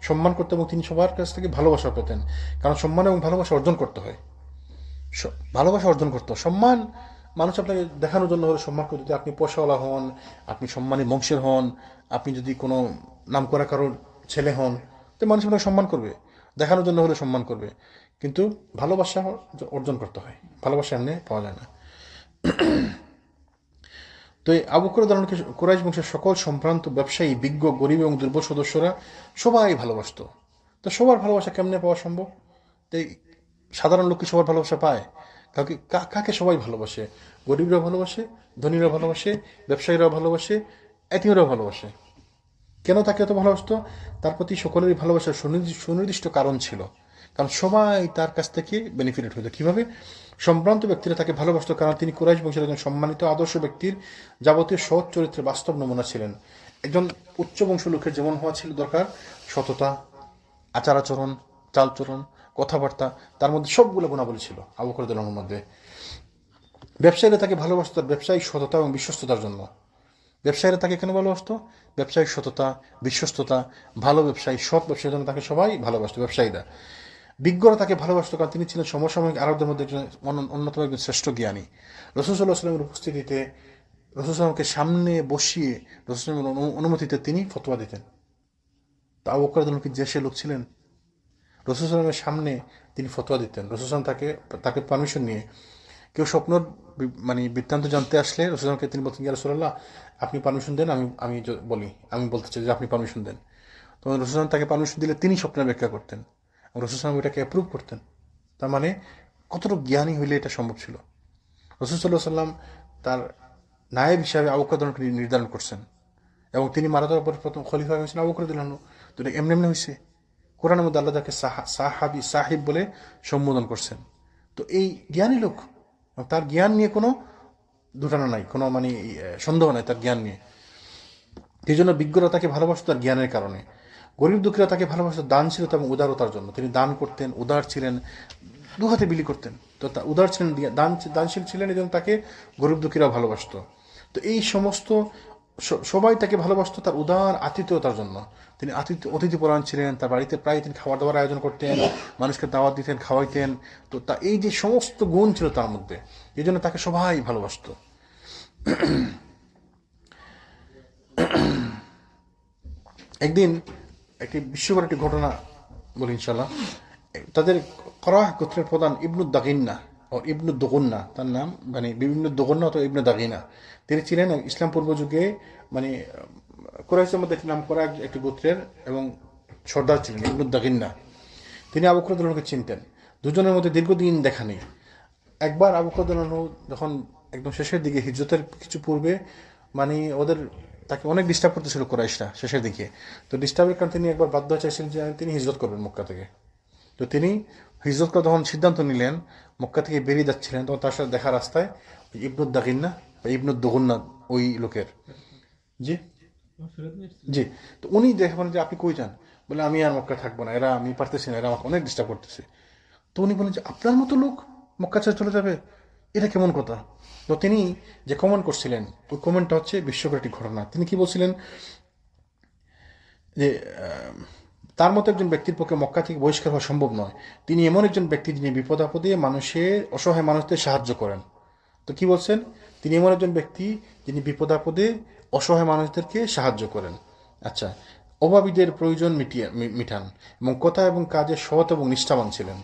সম্মান করতো এবং তিনি সবার কাছ থেকে ভালোবাসা পেতেন। কারণ সম্মান এবং ভালোবাসা অর্জন করতে হয়, ভালোবাসা অর্জন করতে হয়। সম্মান মানুষ আপনাকে দেখানোর জন্য হলে সম্মান করতে, যদি আপনি পয়সাওয়ালা হন, আপনি সম্মানী বংশের হন, আপনি যদি কোনো নামকরা কারোর ছেলে হন, তো মানুষ আপনাকে সম্মান করবে, দেখানোর জন্য হলে সম্মান করবে। কিন্তু ভালোবাসা অর্জন করতে হয়, ভালোবাসা এমনি পাওয়া যায় না। তো এই আবু বকর রাদিয়াল্লাহু আনহুকে কুরাইশ বংশের সকল সম্ভ্রান্ত ব্যবসায়ী, বিজ্ঞ, গরিব এবং দুর্বল সদস্যরা সবাই ভালোবাসত। তো সবার ভালোবাসা কেমনে পাওয়া সম্ভব? তো সাধারণ লোক কি সবার ভালোবাসা পায়? কাকে সবাই ভালোবাসে? গরিবরাও ভালোবাসে, ধনীরাও ভালোবাসে, ব্যবসায়ীরাও ভালোবাসে, এতিমরাও ভালোবাসে। কেন তাকে এত ভালোবাসত? তার প্রতি সকলেরই ভালোবাসার সুনির্দিষ্ট কারণ ছিল। কারণ সবাই তার কাছ থেকে বেনিফিটেড হইত। কীভাবে? সম্ভ্রান্ত ব্যক্তিরা তাকে ভালোবাসত কারণ তিনি কুরাইশ বংশের একজন সম্মানিত আদর্শ ব্যক্তির যাবতীয় সৎ চরিত্রের বাস্তব নমুনা ছিলেন। একজন উচ্চ বংশ লোকের যেমন হওয়া ছিল দরকার, সততা, আচার আচরণ, চালচরণ, কথাবার্তা, তার মধ্যে সবগুলো গুণাবলী ছিল আবু বকর রাদিয়াল্লাহু আনহুর মধ্যে। ব্যবসায়ীরা তাকে ভালোবাসত তার ব্যবসায়িক সততা এবং বিশ্বস্ততার জন্য। ব্যবসায়ীরা তাকে কেন ভালোবাসত? ব্যবসায়িক সততা, বিশ্বস্ততা, ভালো ব্যবসায়ী, সৎ ব্যবসায়ীর জন্য তাকে সবাই ভালোবাসত ব্যবসায়ীরা। বিজ্ঞরা তাকে ভালোবাসত কারণ তিনি ছিলেন সমসাময়িক আরবদের মধ্যে একজন অন্যতম একজন শ্রেষ্ঠ জ্ঞানী। রাসূল সাল্লাল্লাহু আলাইহি ওয়াসাল্লামের উপস্থিতিতে রাসূল সাল্লামকে সামনে বসিয়ে রাসূল সাল্লামের অনুমতিতে তিনি ফতোয়া দিতেন। তা আবু বকর রাদিয়াল্লাহু আনহু যে সে লোক ছিলেন, রাসূল সাল্লামের সামনে তিনি ফতোয়া দিতেন। রাসূল সাল্লাম তাকে পারমিশন নিয়ে, কেউ স্বপ্নর বৃত্তান্ত জানতে আসলে রাসূল সাল্লামকে তিনি বলতেন, ইয়া রাসূলুল্লাহ আপনি পারমিশন দেন, আমি বলতে চাই যে আপনি পারমিশন দেন। তো রাসূল সাল্লাম তাকে পারমিশন দিলে তিনি স্বপ্নের ব্যাখ্যা করতেন, রাসূল সাল্লাম এটাকে অ্যাপ্রুভ করতেন। তার মানে কতটুকু জ্ঞানী হইলে এটা সম্ভব ছিল। রাসূল সাল্লাল্লাহু আলাইহি ওয়াসাল্লাম তার নায়েব হিসাবে আবু বকর রাদিয়াল্লাহু আনহুকে নির্ধারণ করছেন, এবং তিনি মারা যাওয়ার পর প্রথম খলিফা হয়েছেন আবু বকর রাদিয়াল্লাহু আনহু। তো এটা এমনি এমনি হয়েছে? কোরআনের মধ্যে আল্লাহ তাকে সাহিব বলে সম্বোধন করছেন। তো এই জ্ঞানী লোক, তার জ্ঞান নিয়ে কোনো দুটানা নাই, কোনো সন্দেহ নাই তার জ্ঞান নিয়ে। এই জন্য বিজ্ঞরা তাকে ভালোবাসত তার জ্ঞানের কারণে। গরিব দুঃখীরা তাকে ভালোবাসত দানশীলতা এবং উদারতার জন্য। তিনি দান করতেন, উদার ছিলেন, দু হাতে বিলি করতেন। তো উদার ছিলেন, দানশীল ছিলেন, এই জন্য তাকে গরিব দুঃখীরাও ভালোবাসত। তো এই সমস্ত সবাই তাকে ভালোবাসত তার উদার আতিথেয়তার জন্য। তিনি অতিথিপরায়ণ ছিলেন, তার বাড়িতে প্রায় তিনি খাবার দাবার আয়োজন করতেন, মানুষকে দাওয়াত দিতেন, খাওয়াইতেন। তো এই যে সমস্ত গুণ ছিল তার মধ্যে, এই জন্য তাকে সবাই ভালোবাসত। একদিন একটি বিস্ময়কর একটি ঘটনা বলি ইনশাল্লাহ। তাদের করাহ গোত্রের প্রধান ইবনু দাগিন্না ও ইবনু দোগন্না, তার নাম মানে বিভিন্ন দোগন্না অথবা ইবনু দাগিনা, তিনি ছিলেন ইসলাম পূর্ব যুগে মানে কুরাইশের মধ্যে একটি নাম করা একটি গোত্রের এবং সর্দার ছিলেন ইবনু দাগিন্না। তিনি আবু বকর রাদিয়াল্লাহু আনহুকে চিনতেন। দুজনের মধ্যে দীর্ঘদিন দেখা নেই। একবার আবু বকর রাদিয়াল্লাহু আনহু যখন একদম শেষের দিকে, হিজরতের কিছু পূর্বে, মানে তাকে অনেক ডিস্টার্ব করতেছিল কুরাইশরা শেষের দিকে। তো ডিস্টার্বের কারণে তিনি একবার বাধ্য চাইছিলেন যে তিনি হিজরত করবেন মক্কা থেকে। তো তিনি হিজরত করে যখন সিদ্ধান্ত নিলেন, মক্কা থেকে বেরিয়ে যাচ্ছিলেন, তখন তার সাথে দেখা রাস্তায় ইবনু দাগিন্না বা ইবনু দোগন্না ওই লোকের, জি জি। তো উনি দেখবেন যে আপনি কই যান, বলে আমি আর মক্কা থাকবো না, এরা আমি পারতেছি না, এরা আমাকে অনেক ডিস্টার্ব করতেছে। তো উনি বলেন যে আপনার মতো লোক মক্কা ছেড়ে চলে যাবে, এটা কেমন কথা? তো তিনি যে কমেন্ট করছিলেন, ওই কমেন্টটা হচ্ছে বিস্ময়কর একটি ঘটনা। তিনি কি বলছিলেন যে তার মতো একজন ব্যক্তির পক্ষে মক্কা থেকে বহিষ্কার হওয়া সম্ভব নয়। তিনি এমন একজন ব্যক্তি যিনি বিপদ আপদে অসহায় মানুষদের সাহায্য করেন। তো কি বলছেন? তিনি এমন একজন ব্যক্তি যিনি বিপদ আপদে অসহায় মানুষদেরকে সাহায্য করেন। আচ্ছা, অভাবীদের প্রয়োজন মিটান এবং কথা এবং কাজে সৎ এবং নিষ্ঠাবান ছিলেন,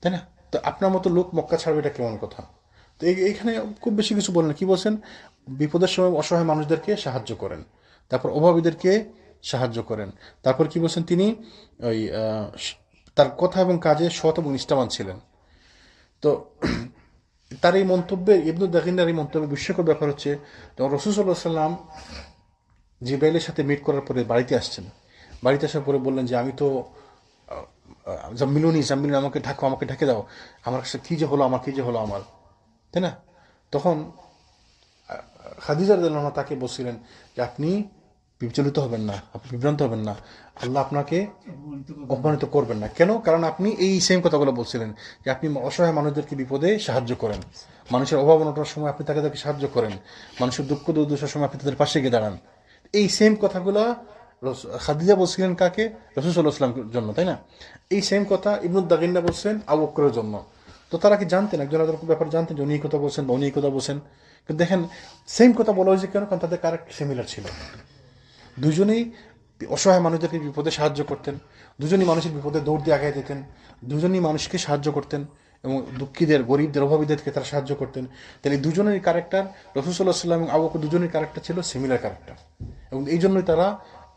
তাই না? তো আপনার মতো লোক মক্কা ছাড়বে, এটা কেমন কথা? তো এইখানে খুব বেশি কিছু বলেন, কি বলছেন? বিপদের সময় অসহায় মানুষদেরকে সাহায্য করেন, তারপর অভাবীদেরকে সাহায্য করেন, তারপর কি বলছেন? তিনি ওই তার কথা এবং কাজে সৎ এবং নিষ্ঠাবান ছিলেন। তো তার এই মন্তব্যে, ইবনু দাগিনার এই মন্তব্যে বিস্ময়কর ব্যাপার হচ্ছে, যখন রাসূল সাল্লাল্লাহু আলাইহি ওয়াসাল্লাম জিবরাইলের সাথে মিট করার পরে বাড়িতে আসছেন, বাড়িতে আসার পরে বললেন যে আমি তো জাম্মিলুনি, আমাকে ঢাকো, আমাকে ঢেকে দাও, আমার কাছে কী যে হলো আমার, তাই না? তখন খাদিজা রাদিয়াল্লাহু আনহা তাকে বলছিলেন যে আপনি বিচলিত হবেন না, আপনি বিভ্রান্ত হবেন না, আল্লাহ আপনাকে অপমানিত করবেন না। কেন? কারণ আপনি এই সেম কথাগুলো বলছিলেন যে আপনি অসহায় মানুষদেরকে বিপদে সাহায্য করেন, মানুষের অভাব অনটনের সময় আপনি তাদেরকে সাহায্য করেন, মানুষের দুঃখ দুর্দশার সময় আপনি তাদের পাশে গিয়ে দাঁড়ান। এই সেম কথাগুলো খাদিজা বলছিলেন কাকে? রাসূল সাল্লাল্লাহু আলাইহি ওয়াসাল্লামের জন্য, তাই না? এই সেম কথা ইবনু দাগিনা বলছেন আবু বকরের জন্য। তো তারা কি জানতেন, একজন আরেকজনের ব্যাপারে জানতেন যে উনি এই কথা বলছেন বা উনি এই কথা বলছেন? কিন্তু দেখেন সেম কথা বলা হয়েছে কেন? কারণ তাদের ক্যারেক্টার সিমিলার ছিল। দুজনেই অসহায় মানুষদেরকে বিপদে সাহায্য করতেন, দুজনই মানুষের বিপদে দৌড় দিয়ে আগায় দিতেন, দুজনই মানুষকে সাহায্য করতেন এবং দুঃখীদের, গরিবদের, অভাবীদেরকে তারা সাহায্য করতেন। তাহলে দুজনেরই ক্যারেক্টার, রাসূল সাল্লাল্লাহু আলাইহি ওয়াসাল্লাম এবং আবু বকর দুজনের ক্যারেক্টার ছিল সিমিলার ক্যারেক্টার। এবং এই জন্যই তারা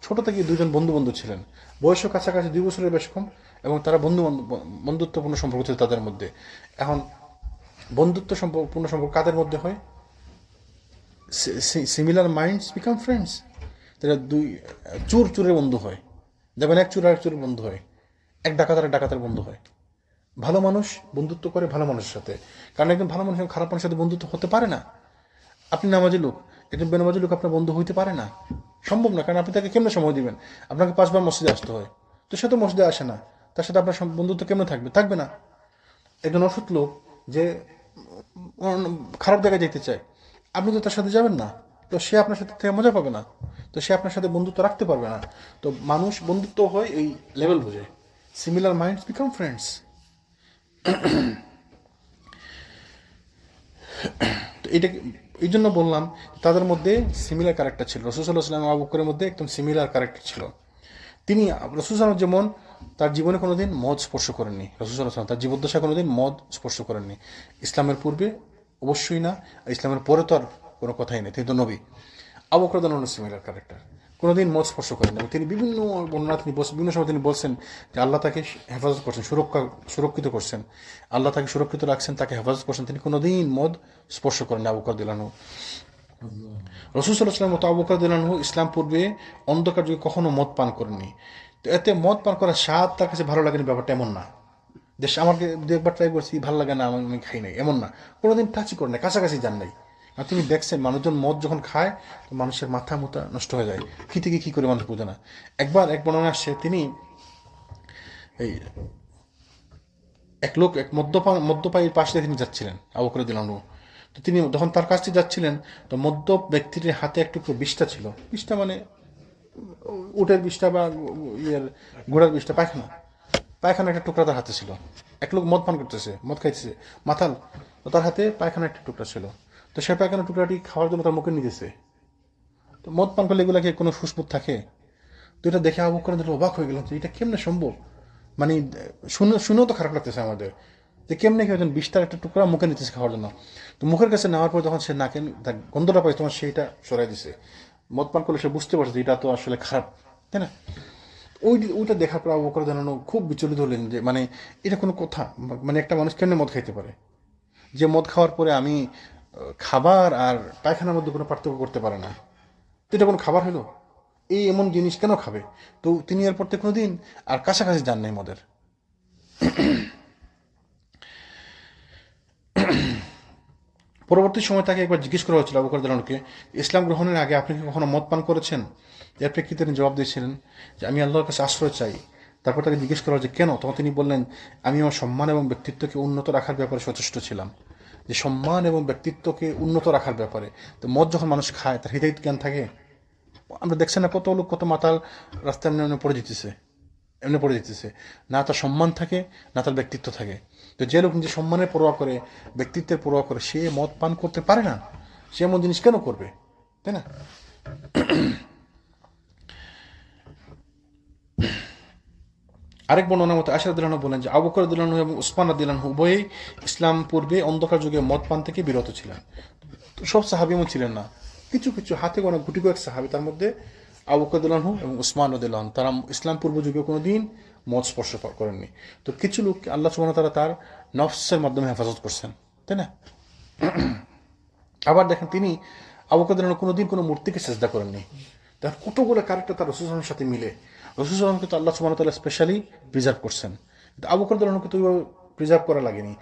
ছোট থেকে দুজন বন্ধু ছিলেন, বয়সও কাছাকাছি 2 বছরের বেশ কম, এবং তারা বন্ধুত্বপূর্ণ সম্পর্ক ছিল তাদের মধ্যে। এখন বন্ধুত্বপূর্ণ সম্পর্ক কাদের মধ্যে হয়? Similar minds become friends. তারা দুই চোরের বন্ধু হয়, যেমন এক চোর আর এক চোরের বন্ধু হয়, এক ডাকাতের বন্ধু হয়। ভালো মানুষ বন্ধুত্ব করে ভালো মানুষের সাথে, কারণ একজন ভালো মানুষ খারাপ মানুষের সাথে বন্ধুত্ব হতে পারে না। আপনি নামাজি লোক, একজন বেনামাজি লোক আপনার বন্ধু হইতে পারে না, সম্ভব না। কারণ আপনি তাকে কেমনে সময় দিবেন? আপনাকে 5 বার মসজিদে আসতে হয়, তো সে তো মসজিদে আসে না, তার সাথে আপনার বন্ধুত্ব কেমনে থাকবে না। একজন অসৎ লোক যে খারাপ জায়গায় যেতে চায়, আপনি তো তার সাথে যাবেন না, তো সে আপনার সাথে থেকে মজা পাবে না, তো সে আপনার সাথে বন্ধুত্ব রাখতে পারবে না। তো মানুষ বন্ধুত্ব হয় এই লেভেল বুঝে, সিমিলার মাইন্ডস বিকাম ফ্রেন্ডস। তো এটা এই জন্য বললাম তাদের মধ্যে সিমিলার ক্যারেক্টার ছিল। রাসূল সাল্লাল্লাহু আলাইহি ওয়াসাল্লাম আবু বকরের মধ্যে একদম সিমিলার ক্যারেক্টার ছিল। তিনি রাসূল সাল্লাল্লাহু যেমন তার জীবনে কোনোদিন মদ স্পর্শ করেননি, রাসূল সাল্লাল্লাহু আলাইহি ওয়াসাল্লাম তার জীবদ্দশায় কোনোদিন মদ স্পর্শ করেননি। ইসলামের পূর্বে অবশ্যই না, ইসলামের পরে তো আর কোনো কথাই নেই, তিনি তো নবী। আবু বকর রাদিয়াল্লাহু আনহু সিমিলার ক্যারেক্টার, কোনোদিন মদ স্পর্শ করেন এবং তিনি বিভিন্ন বর্ণনা বিভিন্ন সময় তিনি বলছেন যে আল্লাহ তাকে হেফাজত করছেন, সুরক্ষিত করছেন, আল্লাহ তাকে সুরক্ষিত রাখছেন, তাকে হেফাজত করছেন। তিনি কোনোদিন মদ স্পর্শ করেন আবু বকর রাদিয়াল্লাহু আনহু। রাসূল সাল্লাল্লাহু আলাইহি ওয়াসাল্লাম মতো আবু বকর রাদিয়াল্লাহু আনহু ইসলাম পূর্বে অন্ধকার যুগে কখনো মদ পান করেননি। তো এতে মদ পান করার স্বাদ তার কাছে ভালো লাগেনি, ব্যাপারটা এমন না। আমাকে 2 একবার ট্রাই করছি, ভালো লাগে না, আমি খাই নাই, এমন না। কোনোদিন টাচই করেন নাই, কাছাকাছি যান নাই, আর তুমি দেখছেন মানুষজন মদ যখন খায় তো মানুষের মাথা মুথা নষ্ট হয়ে যায়, কী থেকে কী করে মানুষ বোঝে না। একবার এক বর্ণনা আসছে, তিনি এই এক লোক এক মদ্যপায়ীর পাশ দিয়ে তিনি যাচ্ছিলেন, আবু বকর রাদিয়াল্লাহু আনহু। তো তিনি যখন তার কাছ থেকে যাচ্ছিলেন তো মদ্য ব্যক্তির হাতে একটু বিষ্ঠা ছিল, বিষ্ঠা মানে উটের বিষ্ঠা বা ইয়ের ঘোড়ার বিষ্ঠা, পায়খানা একটা টুকরা তার হাতে ছিল। এক লোক মদ পান করতেছে, মদ খাইতেছে মাতাল, তো তার হাতে পায়খানা একটা টুকরা ছিল। তো সে পায়খানা টুকরাটি খাওয়ার জন্য তার মুখে নিতেছে। তো মদ পান করলে এগুলা কি কোনো সুস্পুত থাকে? তো এটা দেখে আবু বকর রাদিয়াল্লাহু আনহু অবাক হয়ে গেলাম যে এটা কেমনে সম্ভব। মানে শুনেও তো খারাপ লাগতেছে আমাদের, যে কেমনে কেউ একজন বিষ্ঠার একটা টুকরা মুখে নিতেছে খাওয়ার জন্য। তো মুখের কাছে নেওয়ার পর যখন সে নাকে গন্ধটা পায় তখন সেইটা সরাই দিছে। মদ পান করলে সে বুঝতে পারছে যে এটা তো আসলে খারাপ, তাই না? ওইটা দেখার পর আবু বকর রাদিয়াল্লাহু আনহু খুব বিচলিত হলেন যে মানে এটা কোনো কথা, মানে একটা মানুষ কেমনে মদ খাইতে পারে, যে মদ খাওয়ার পরে আমি খাবার আর পায়খানার মধ্যে কোনো পার্থক্য করতে পারে না, তো এটা কোনো খাবার হলো? এই এমন জিনিস কেন খাবে? তো তিনি এরপর থেকে কোনো দিন আর কাছাকাছি যান নাই মদের। পরবর্তী সময় তাকে একবার জিজ্ঞেস করা হয়েছিল আবু বকর রাদিয়াল্লাহু আনহুকে, ইসলাম গ্রহণের আগে আপনি কি কখনো মদ পান করেছেন? এর প্রেক্ষিতে তিনি জবাব দিয়েছিলেন যে আমি আল্লাহর কাছে আশ্রয় চাই। তারপর তাকে জিজ্ঞেস করা যে কেন? তখন তিনি বললেন, আমি আমার সম্মান এবং ব্যক্তিত্বকে উন্নত রাখার ব্যাপারে সচেষ্ট ছিলাম। যে সম্মান এবং ব্যক্তিত্বকে উন্নত রাখার ব্যাপারে, তো মদ যখন মানুষ খায় তার হৃদয় জ্ঞান থাকে। আমরা দেখছেন না কত লোক কত মাতাল রাস্তায় এমনি পড়ে যেতেছে, না তার সম্মান থাকে না তার ব্যক্তিত্ব থাকে। তো যে লোক নিজের সম্মানের পরোয়া করে, ব্যক্তিত্বের পরোয়া করে, সে মদ পান করতে পারে না, সে এমন জিনিস কেন করবে, তাই না? আরেক বর্ণনা মতো আয়েশা রাদিয়াল্লাহু আনহা বলেন যে আবু বকর রাদিয়াল্লাহু আনহু এবং উসমান রাদিয়াল্লাহু আনহু উভয়ই ইসলাম পূর্বে অন্ধকার যুগে মদ পান থেকে বিরত ছিলেন। তো সব সাহাবী এমন ছিলেন না, কিছু কিছু হাতে গোনা গুটি কয়েক সাহাবী, তার মধ্যে আবু বকর রাদিয়াল্লাহু আনহু এবং উসমান রাদিয়াল্লাহু আনহু, তারা ইসলাম পূর্ব যুগে কোনো দিন মদ স্পর্শ করেননি। তো কিছু লোক আল্লাহ সুবহানাহু ওয়া তাআলা তার নফসের মাধ্যমে হেফাজত করছেন, তাই না? আবার দেখেন তিনি আবু বকর রাদিয়াল্লাহু আনহু কোনোদিন কোনো মূর্তিকে সেজদা করেননি। তার কতগুলো ক্যারেক্টার তার রাসূল সাল্লাল্লাহু আলাইহি ওয়াসাল্লামের সাথে মিলে। রাসূল সাল্লাল্লাহু আলাইহি ওয়াসাল্লামকে তো আল্লাহ সুবহানাহু ওয়া তাআলা স্পেশালি প্রিজার্ভ করছেন, কিন্তু আবু বকর রাদিয়াল্লাহু আনহুকে তো ওইভাবে প্রিজার্ভ করা লাগেনি।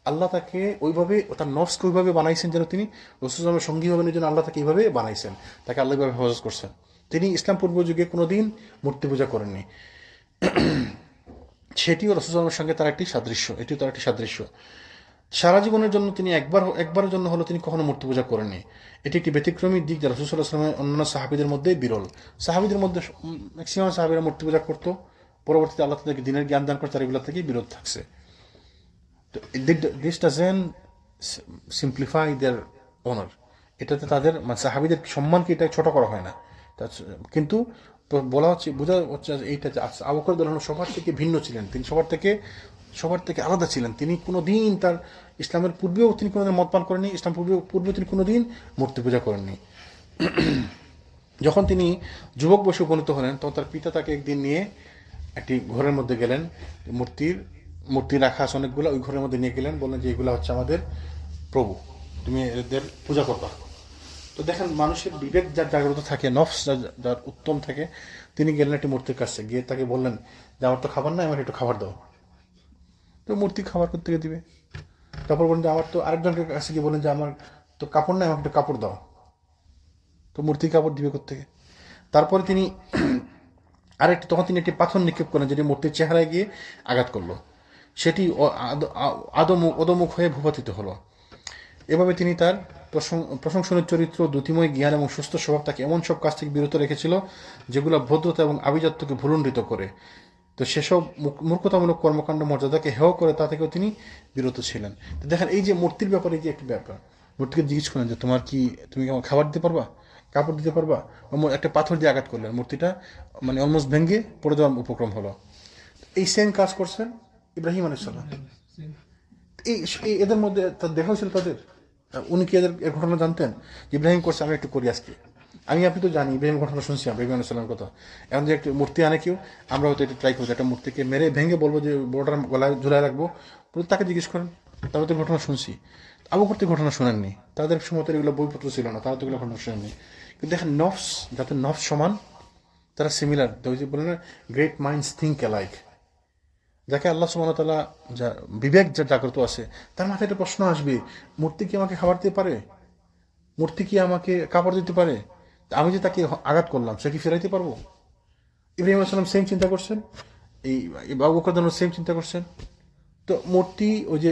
আল্লাহ তাকে ওইভাবে, তার নফসকে ওইভাবে বানাইছেন যেন তিনি রাসূল সাল্লাল্লাহু আলাইহি ওয়াসাল্লামের সঙ্গী হবেন, এই জন্য আল্লাহ তাকে এইভাবে বানাইছেন, তাকে আল্লাহ এইভাবে হেফাজত করছেন। তিনি ইসলাম পূর্ব যুগে কোনোদিন মূর্তি পূজা করেননি। সেটিও রাসূল সাল্লাল্লাহু আলাইহি ওয়াসাল্লামের সঙ্গে তার একটি সাদৃশ্য, এটিও তার একটি সাদৃশ্য। সারা জীবনের জন্য তিনি একবারের জন্য হলো তিনি কখনো মূর্তি পূজা করেননি। এটি একটি ব্যতিক্রমী দিক যা রাসূল সাল্লাল্লাহু আলাইহি ওয়াসাল্লামের অন্যান্য সাহাবীদের মধ্যে বিরল। সাহাবীদের মধ্যে ম্যাক্সিমাম সাহাবীরা মূর্তি পূজা করতো, পরবর্তীতে আল্লাহ তাদেরকে দিনের জ্ঞান দান করে তারা এগুলো থেকে বিরত থাকছে। তো this doesn't simplify their honour, এটাতে তাদের মানে সাহাবীদের সম্মানকে এটা ছোট করা হয় না। কিন্তু বলা হচ্ছে, বোঝা হচ্ছে এইটা যে আবু বকর রাদিয়াল্লাহু আনহু সবার থেকে ভিন্ন ছিলেন, তিনি সবার থেকে আলাদা ছিলেন। তিনি কোনো দিন তার ইসলামের পূর্বেও তিনি কোনোদিন মদ পান করেননি, ইসলাম পূর্বে তিনি কোনোদিন মূর্তি পূজা করেননি। যখন তিনি যুবক বয়সে উপনীত হলেন তখন তার পিতা তাকে একদিন নিয়ে একটি ঘরের মধ্যে গেলেন, মূর্তি রাখা আছে অনেকগুলো, ওই ঘরের মধ্যে নিয়ে গেলেন, বললেন যে এগুলো হচ্ছে আমাদের প্রভু, তুমি এদের পূজা করবা। তো দেখেন মানুষের বিবেক যার জাগ্রত থাকে, নফস যার উত্তম থাকে, তিনি গেলেন একটি মূর্তির কাছে গিয়ে তাকে বললেন যে আমার তো খাবার নাই, আমার একটু খাবার দাও। তো মূর্তি খাবার করতে দিবে। তারপর বলেন যে আমার তো আরেকজনের কাছে গিয়ে বলেন যে আমার তো কাপড় নাই, আমাকে একটু কাপড় দাও। তো মূর্তি কাপড় দিবে কোত্থেকে? তারপরে তিনি তখন তিনি একটি পাথর নিক্ষেপ করেন যেটি মূর্তির চেহারায় গিয়ে আঘাত করলো, সেটি অদমুখ হয়ে ভূপাতিত হলো। এভাবে তিনি তার প্রশংসনীয় চরিত্র, দ্যুতিময় জ্ঞান এবং সুস্থ স্বভাব তাকে এমন সব কাজ থেকে বিরত রেখেছিল যেগুলো ভদ্রতা এবং আভিজাত্যকে ভুলুণ্ঠিত করে। তো সেসব মূর্খতামূলক কর্মকাণ্ড মর্যাদাকে হেয় করে তা থেকেও তিনি বিরত ছিলেন। তো দেখেন এই যে মূর্তির ব্যাপারে যে একটি ব্যাপার, মূর্তিকে জিজ্ঞেস করেন যে তুমি আমার খাবার দিতে পারবা, কাপড় দিতে পারবা, একটা পাথর দিয়ে আঘাত করলেন, মূর্তিটা মানে অলমোস্ট ভেঙে পড়ে যাওয়ার উপক্রম হলো। এই সেম কাজ করছেন ইব্রাহিম আলাইহিস সালাম। এদের মধ্যে তার দেখা হয়েছিল তাদের, উনি কি এর ঘটনা জানতেন? ইব্রাহিম করছে, আমি একটু করি আজকে। আপনি তো জানি ইব্রাহিম ঘটনা শুনছি, ইব্রাহিম আলাইহিস সালামের কথা। এখন যে একটি মূর্তি আনে কেউ, আমরা হয়তো এটা ট্রাই করবো, একটা মূর্তিকে মেরে ভেঙে বলবো যে বড়টার গলায় ঝুলাই রাখবো, তাকে জিজ্ঞেস করেন, তারা তো ঘটনা শুনছি। আবু বকর ঘটনা শোনেননি, তাদের সময় তো এগুলো বইপত্র ছিল না, তারা তো এগুলো ঘটনা শোনেননি। কিন্তু দেখেন নফস, যাতে নফস সমান, তারা সিমিলার। বলে না, গ্রেট মাইন্ডস থিঙ্ক অ্যালাইক। যাকে আল্লাহ সুবহানাহু ওয়া তাআলা যা বিবেক যা জাগ্রত আছে, তার মাথায় একটা প্রশ্ন আসবে, মূর্তি কি আমাকে খাবার দিতে পারে? মূর্তি কি আমাকে কাপড় দিতে পারে? আমি যে তাকে আঘাত করলাম, সে কি ফেরাইতে পারবো? ইব্রাহিম আলাইহিস সালাম সেম চিন্তা করছেন, এই আবু বকর রাদিয়াল্লাহু আনহু সেম চিন্তা করছেন। তো মূর্তি ওই যে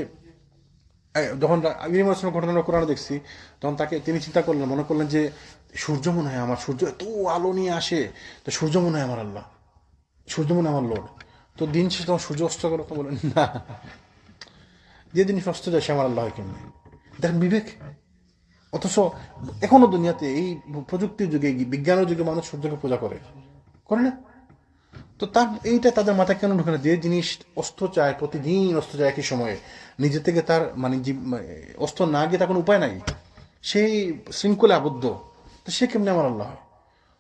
যখন ইব্রাহিম আলাইহিস সালামের ঘটনা কোরআনে দেখছি, তখন তিনি চিন্তা করলেন, মনে করলেন যে সূর্য মনে হয় আমার, সূর্য এত আলো নিয়ে আসে, তো সূর্য মনে হয় আমার আল্লাহ, সূর্য মনে হয় আমার লর্ড। তো দিন শেষে তখন সূর্য অস্ত গেল, তো বলেন না, যে জিনিস অস্ত যায় সে আমার আল্লাহ হয় কেমনি? দেখেন বিবেক। অথচ এখনো দুনিয়াতে এই প্রযুক্তির যুগে, বিজ্ঞানের যুগে মানুষ সূর্যকে পূজা করে না? তো এইটা তাদের মাথায় কেন ঢোকে না? যে জিনিস অস্ত্র চায়, প্রতিদিন অস্ত্র চায় একই সময়ে, নিজে থেকে তার অস্ত্র না গিয়ে তার কোনো উপায় নাই, সেই শৃঙ্খলে আবদ্ধ, তো সে কেমনি আমার আল্লাহ হয়?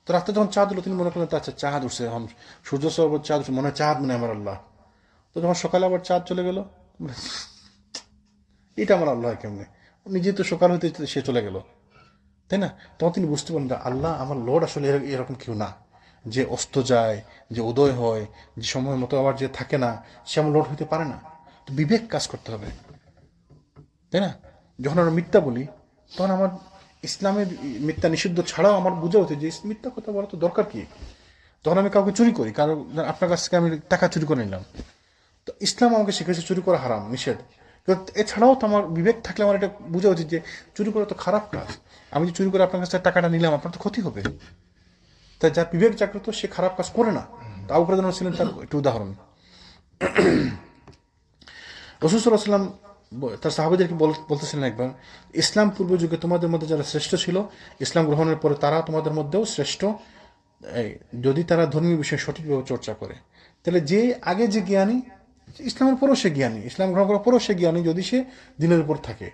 তো রাত্রে যখন চাঁদ উঠলো তিনি মনে করলেন আচ্ছা চাঁদ উঠছে, এখন সূর্য সর্ব চাঁদ উঠছে, মনে হয় চাঁদ মনে হয় আমার আল্লাহ। তো যখন সকালে আবার চাঁদ চলে গেল, এটা আমার আল্লাহ হয় কেমনে? নিজে তো সকাল হইতে সে চলে গেল, তাই না? তখন তিনি বুঝতে পারলেন আল্লাহ আমার লর্ড আসলে এরকম কেউ না, যে অস্ত যায়, যে উদয় হয়, যে সময় মতো আবার যে থাকে না, সে আমার লর্ড হইতে পারে না। তো বিবেক কাজ করতে হবে, তাই না? যখন আমরা মিথ্যা বলি, তখন আমার ইসলামের মিথ্যা নিষিদ্ধ ছাড়াও আমার বোঝা উচিত যে মিথ্যা কথা বলা তো দরকার কি? তখন আমি কাউকে চুরি করি, কারো আপনার কাছ থেকে আমি টাকা চুরি করে নিলাম, তো ইসলাম আমাকে শিখেছে চুরি করা হারাম, নিষেধ। এছাড়াও তো আমার বিবেক থাকলে আমার এটা বোঝা উচিত যে চুরি করা তো খারাপ কাজ, আমি যে চুরি করে আপনার কাছ থেকে টাকাটা নিলাম, আপনার তো ক্ষতি হবে। তাই যার বিবেক জাগ্রত সে খারাপ কাজ করে না। তো আবু বকর রাদিয়াল্লাহু আনহু ছিলেন তার একটি উদাহরণ। রাসূল সাল্লাল্লাহু আলাইহি ওয়াসাল্লাম তার সাহাবাদেরকে বলতেছিলেন একবার, ইসলাম পূর্ব যুগে তোমাদের মধ্যে যারা শ্রেষ্ঠ ছিল, ইসলাম গ্রহণের পরে তারা তোমাদের মধ্যেও শ্রেষ্ঠ, যদি তারা ধর্মীয় বিষয়ে সঠিকভাবে চর্চা করে। তাহলে যে আগে যে জ্ঞানী, ইসলামের পরেও সে জ্ঞানী, ইসলাম গ্রহণ করার পরেও সে জ্ঞানী যদি সে দিনের উপর থাকে।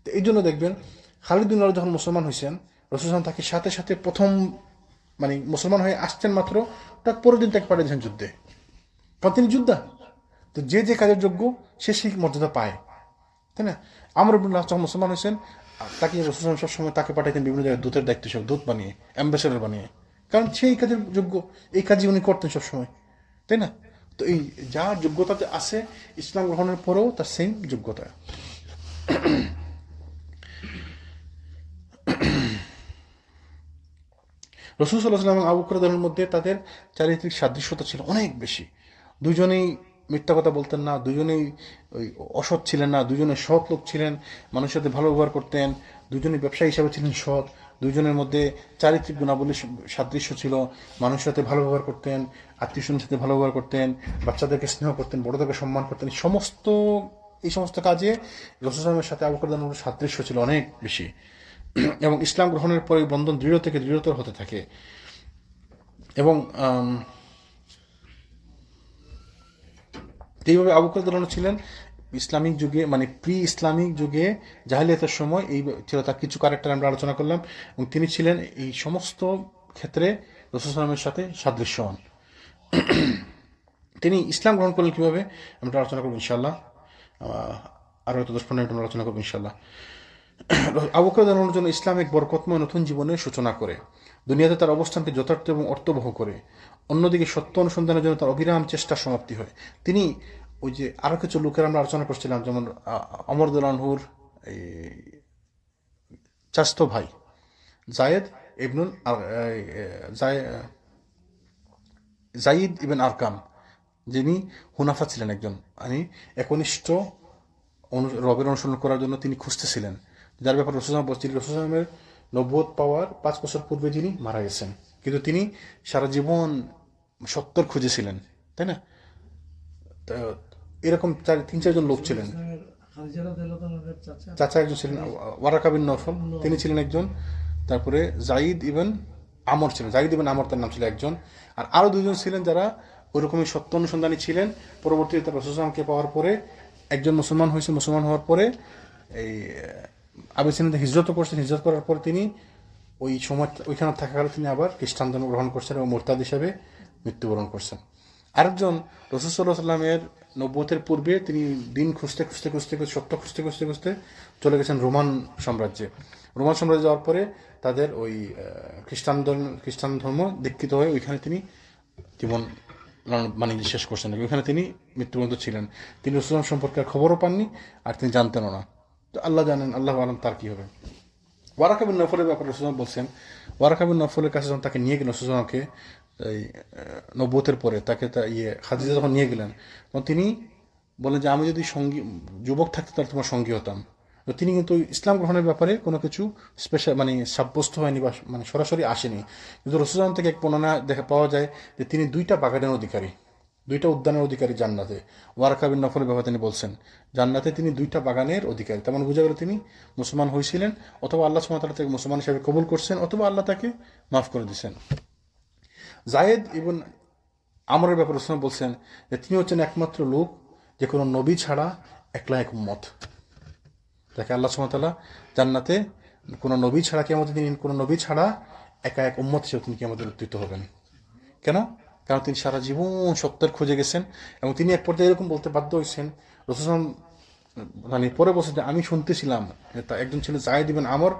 তো এই জন্য দেখবেন খালিদ বিন ওয়ালিদ যখন মুসলমান হয়েছেন, রাসূল সাল্লাল্লাহু আলাইহি ওয়াসাল্লাম তাকে সাথে সাথে প্রথম মুসলমান হয়ে আসছেন মাত্র, তার পরের দিন তাকে পাঠিয়েছেন যুদ্ধে, কারণ তিনি যোদ্ধা। তো যে যে কাজের যোগ্য সে সেই মর্যাদা পায়, তাই না? আমর ইবনুল আস যখন মুসলমান হয়েছেন, তাকে রাসূল সাল্লাল্লাহু আলাইহি ওয়াসাল্লাম সবসময় তাকে পাঠাইতেন বিভিন্ন জায়গায় দূতের দায়িত্ব হিসেবে, দূত বানিয়ে, অ্যাম্বাসেডর বানিয়ে, কারণ সে এই কাজের যোগ্য, এই কাজই উনি করতেন সবসময়, তাই না? তো এই যার যোগ্যতাতে আছে, ইসলাম গ্রহণের পরেও তার সেম যোগ্যতা। রাসূল সাল্লাল্লাহু আলাইহি ওয়াসাল্লাম এবং আবু বকর রাদিয়াল্লাহু আনহুর মধ্যে তাদের চারিত্রিক সাদৃশ্যতা ছিল অনেক বেশি। দুজনেই মিথ্যা কথা বলতেন না, দুজনেই ওই অসৎ ছিলেন না, দুজনে সৎ লোক ছিলেন, মানুষের সাথে ভালো ব্যবহার করতেন, দুজনেই ব্যবসায়ী হিসাবে ছিলেন সৎ, দুজনের মধ্যে চারিত্রিক গুণাবলী সাদৃশ্য ছিল, মানুষের সাথে ভালো ব্যবহার করতেন, আত্মীয়স্বজনের সাথে ভালো ব্যবহার করতেন, বাচ্চাদেরকে স্নেহ করতেন, বড়দেরকে সম্মান করতেন। এই সমস্ত কাজে রাসূল সাল্লাল্লাহু আলাইহি ওয়াসাল্লামের সাথে আবু বকর রাদিয়াল্লাহু আনহুর সাদৃশ্য ছিল অনেক বেশি। এবং ইসলাম গ্রহণের পরে বন্ধন দৃঢ় থেকে দৃঢ়তর হতে থাকে। এবং এইভাবে আবু বকর রাদিয়াল্লাহু আনহু ছিলেন ইসলামিক যুগে, প্রি ইসলামিক যুগে, জাহেলিয়াতের সময় এই ছিল তার কিছু ক্যারেক্টার আমরা আলোচনা করলাম, এবং তিনি ছিলেন এই সমস্ত ক্ষেত্রে রাসূল সাল্লাল্লাহু আলাইহি ওয়াসাল্লামের সাথে সাদৃশ্যবান। তিনি ইসলাম গ্রহণ করলেন কীভাবে আমরা আলোচনা করবো ইনশাআল্লাহ, আরও হয়তো 10-15 মিনিট আমরা আলোচনা করবো ইনশাআল্লাহ। আবু বকর রাদিয়াল্লাহু আনহুর জন্য ইসলাম এক বরকতময় নতুন জীবনের সূচনা করে, দুনিয়াতে তার অবস্থানকে যথার্থ এবং অর্থবহ করে, অন্যদিকে সত্য অনুসন্ধানের জন্য তার অবিরাম চেষ্টার সমাপ্তি হয়। তিনি ওই যে আরও কিছু লোকের আমরা আলোচনা করছিলাম, যেমন ওমর রাদিয়াল্লাহু আনহুর এই চাচাতো ভাই জায়েদ ইবনুল জাইদ ইবন আরকাম, যিনি হুনাফা ছিলেন, একজন একনিষ্ঠ রবের অনুসরণ করার জন্য তিনি খুঁজতেছিলেন, যার ব্যাপারে রাসূল সাল্লাল্লাহু আলাইহি ওয়াসাল্লাম বলছিলেন, রাসূল সাল্লাল্লাহু আলাইহি ওয়াসাল্লামের নবুয়ত পাওয়ার 5 বছর পূর্বে যিনি মারা গেছেন, কিন্তু তিনি সারা জীবন সত্যর খুঁজেছিলেন, তাই না? তো এরকম 3-4 জন লোক ছিলেন। চাচা একজন ছিলেন ওয়ারাকা বিন নওফল, তিনি ছিলেন একজন। তারপরে জাইদ ইবন আমর ছিলেন, জাইদ ইবন আমর তার নাম ছিল একজন। আর আরও 2 জন ছিলেন যারা ওইরকমই সত্য অনুসন্ধানী ছিলেন। পরবর্তীতে রাসূল সাল্লাল্লাহু আলাইহি ওয়াসাল্লামকে পাওয়ার পরে একজন মুসলমান হয়েছে, মুসলমান হওয়ার পরে এই আবিসিনিয়াতে হিজরত করছেন, হিজরত করার পর তিনি ওই সময় ওইখানে থাকাকালে তিনি আবার খ্রিস্টান ধর্ম গ্রহণ করছেন এবং মুরতাদ হিসাবে মৃত্যুবরণ করছেন। আরেকজন রাসূল সাল্লাল্লাহু আলাইহি ওয়াসাল্লামের নবুয়তের পূর্বে তিনি দিন খুঁজতে সত্য খুঁজতে চলে গেছেন রোমান সাম্রাজ্যে। রোমান সাম্রাজ্যে যাওয়ার পরে তাদের ওই খ্রিস্টান ধর্ম দীক্ষিত হয়ে ওইখানে তিনি জীবন শেষ করছেন, ওইখানে তিনি মৃত্যুবরণ ছিলেন। তিনি রাসূল সম্পর্কে আর খবরও পাননি, আর তিনি জানতেনও না। তো আল্লাহ জানেন, আল্লাহু আলাম তার কী হবে। ওয়ারাকা বিন নফলের ব্যাপারে রাসূলুল্লাহ বলছেন, ওয়ারাকা বিন নফলের কাছে যখন তাকে নিয়ে গেলেন রাসূলুল্লাহকে, এই নবুয়তের পরে তাকে খাদিজা যখন নিয়ে গেলেন, তখন তিনি বলেন যে আমি যদি সঙ্গী যুবক থাকতে তাহলে তোমার সঙ্গী হতাম। তো তিনি কিন্তু ইসলাম গ্রহণের ব্যাপারে কোনো কিছু স্পেশাল মানে সাব্যস্ত হয়নি বা মানে সরাসরি আসেনি, কিন্তু রাসূলুল্লাহ থেকে এক বর্ণনা দেখা পাওয়া যায় যে তিনি 2টা বাগানের অধিকারী, 2টা উদ্যানের অধিকারী জান্নাতে। ওয়ারাকা বিন নফলের ব্যাপারে তিনি বলছেন জান্নাতে তিনি 2টা বাগানের অধিকারী, তেমন বোঝা গেল তিনি মুসলমান হয়েছিলেন, অথবা আল্লাহ সুবহানাহু ওয়া তাআলা তাকে মুসলমান হিসেবে কবুল করছেন, অথবা আল্লাহ তাকে মাফ করে দিয়েছেন। জায়েদ ইবন আমরের ব্যাপারে রাসূলুল্লাহ বলছেন যে তিনি হচ্ছেন একমাত্র লোক যে কোনো নবী ছাড়া একলা এক উম্মত, যাকে আল্লাহ সুবহানাহু ওয়া তাআলা জান্নাতে কোনো নবী ছাড়া কিয়ামতের দিন কোনো নবী ছাড়া একা এক উম্মত হিসেবে তিনি কিয়ামতে উত্থিত হবেন। কেন? কারণ তিনি সারা জীবন সত্যের খুঁজে গেছেন, এবং তিনি এক পর্যায়ে এরকম বলতে বাধ্য হয়েছেন, রাসূলুল্লাহ মানে পরে বলছেন যে আমি শুনতেছিলাম একজন ছিল জায়েদ ইবনে আমর,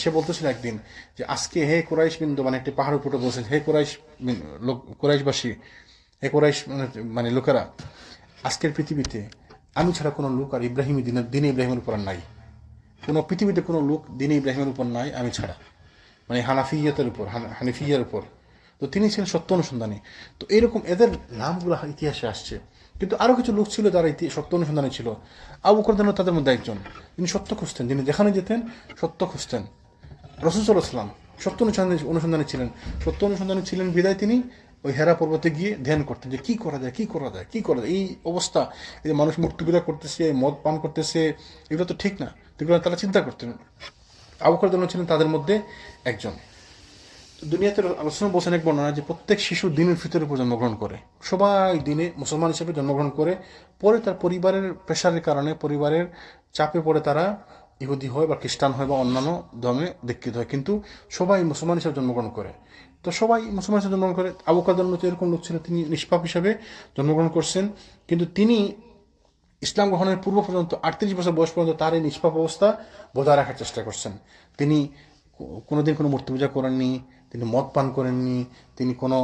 সে বলতেছিল একদিন যে আজকে হে কুরাইশ বিন্দু, মানে একটি পাহাড়ের উপরে বলছেন, হে কুরাইশবাসী, হে কুরাইশ মানে লোকেরা, আজকের পৃথিবীতে আমি ছাড়া কোনো লোক আর ইব্রাহিমী দিনে ইব্রাহিমের উপর নাই, কোনো পৃথিবীতে কোনো লোক দিনে ইব্রাহিমের উপর নাই আমি ছাড়া, মানে হানিফিয়ার উপর। তো তিনি ছিলেন সত্য অনুসন্ধানী। তো এইরকম এদের নামগুলো ইতিহাসে আসছে, কিন্তু আরও কিছু লোক ছিল যারা সত্য অনুসন্ধানী ছিল। আবু বকর রাদিয়াল্লাহু তাদের মধ্যে একজন, তিনি সত্য খুঁজতেন, তিনি যেখানে যেতেন সত্য খুঁজতেন। রাসূল সাল্লাল্লাহু আলাইহি ওয়াসাল্লাম সত্য অনুসন্ধানী ছিলেন, সত্য অনুসন্ধানী ছিলেন বিদায় তিনি ওই হেরা পর্বতে গিয়ে ধ্যান করতেন যে কী করা যায়, কী করা যায়, কী করা যায়, এই অবস্থা, এই যে মানুষ মূর্তিপূজা করতেছে, মদ পান করতেছে, এগুলো তো ঠিক না, এগুলো তারা চিন্তা করতেন। আবু বকর রাদিয়াল্লাহু ছিলেন তাদের মধ্যে একজন। দুনিয়াতে রাসূল বলছেন এক বর্ণনা যে প্রত্যেক শিশু দিনের ফিতরের উপর জন্মগ্রহণ করে, সবাই দিনে মুসলমান হিসেবে জন্মগ্রহণ করে, পরে তার পরিবারের প্রেশারের কারণে, পরিবারের চাপে পড়ে তারা ইহুদি হয় বা খ্রিস্টান হয় বা অন্যান্য ধর্মে দীক্ষিত হয়, কিন্তু সবাই মুসলমান হিসেবে জন্মগ্রহণ করে। তো সবাই মুসলমান হিসেবে জন্মগ্রহণ করে। আবু বকর রাদিয়াল্লাহু এরকম লোক ছিল, তিনি নিষ্পাপ হিসেবে জন্মগ্রহণ করছেন, কিন্তু তিনি ইসলাম গ্রহণের পূর্ব পর্যন্ত 38 বছর বয়স পর্যন্ত তার এই নিষ্পাপ অবস্থা বজায় রাখার চেষ্টা করছেন। তিনি কোনোদিন কোনো মূর্তি পূজা করেননি, তিনি মদ পান করেননি, তিনি কোনো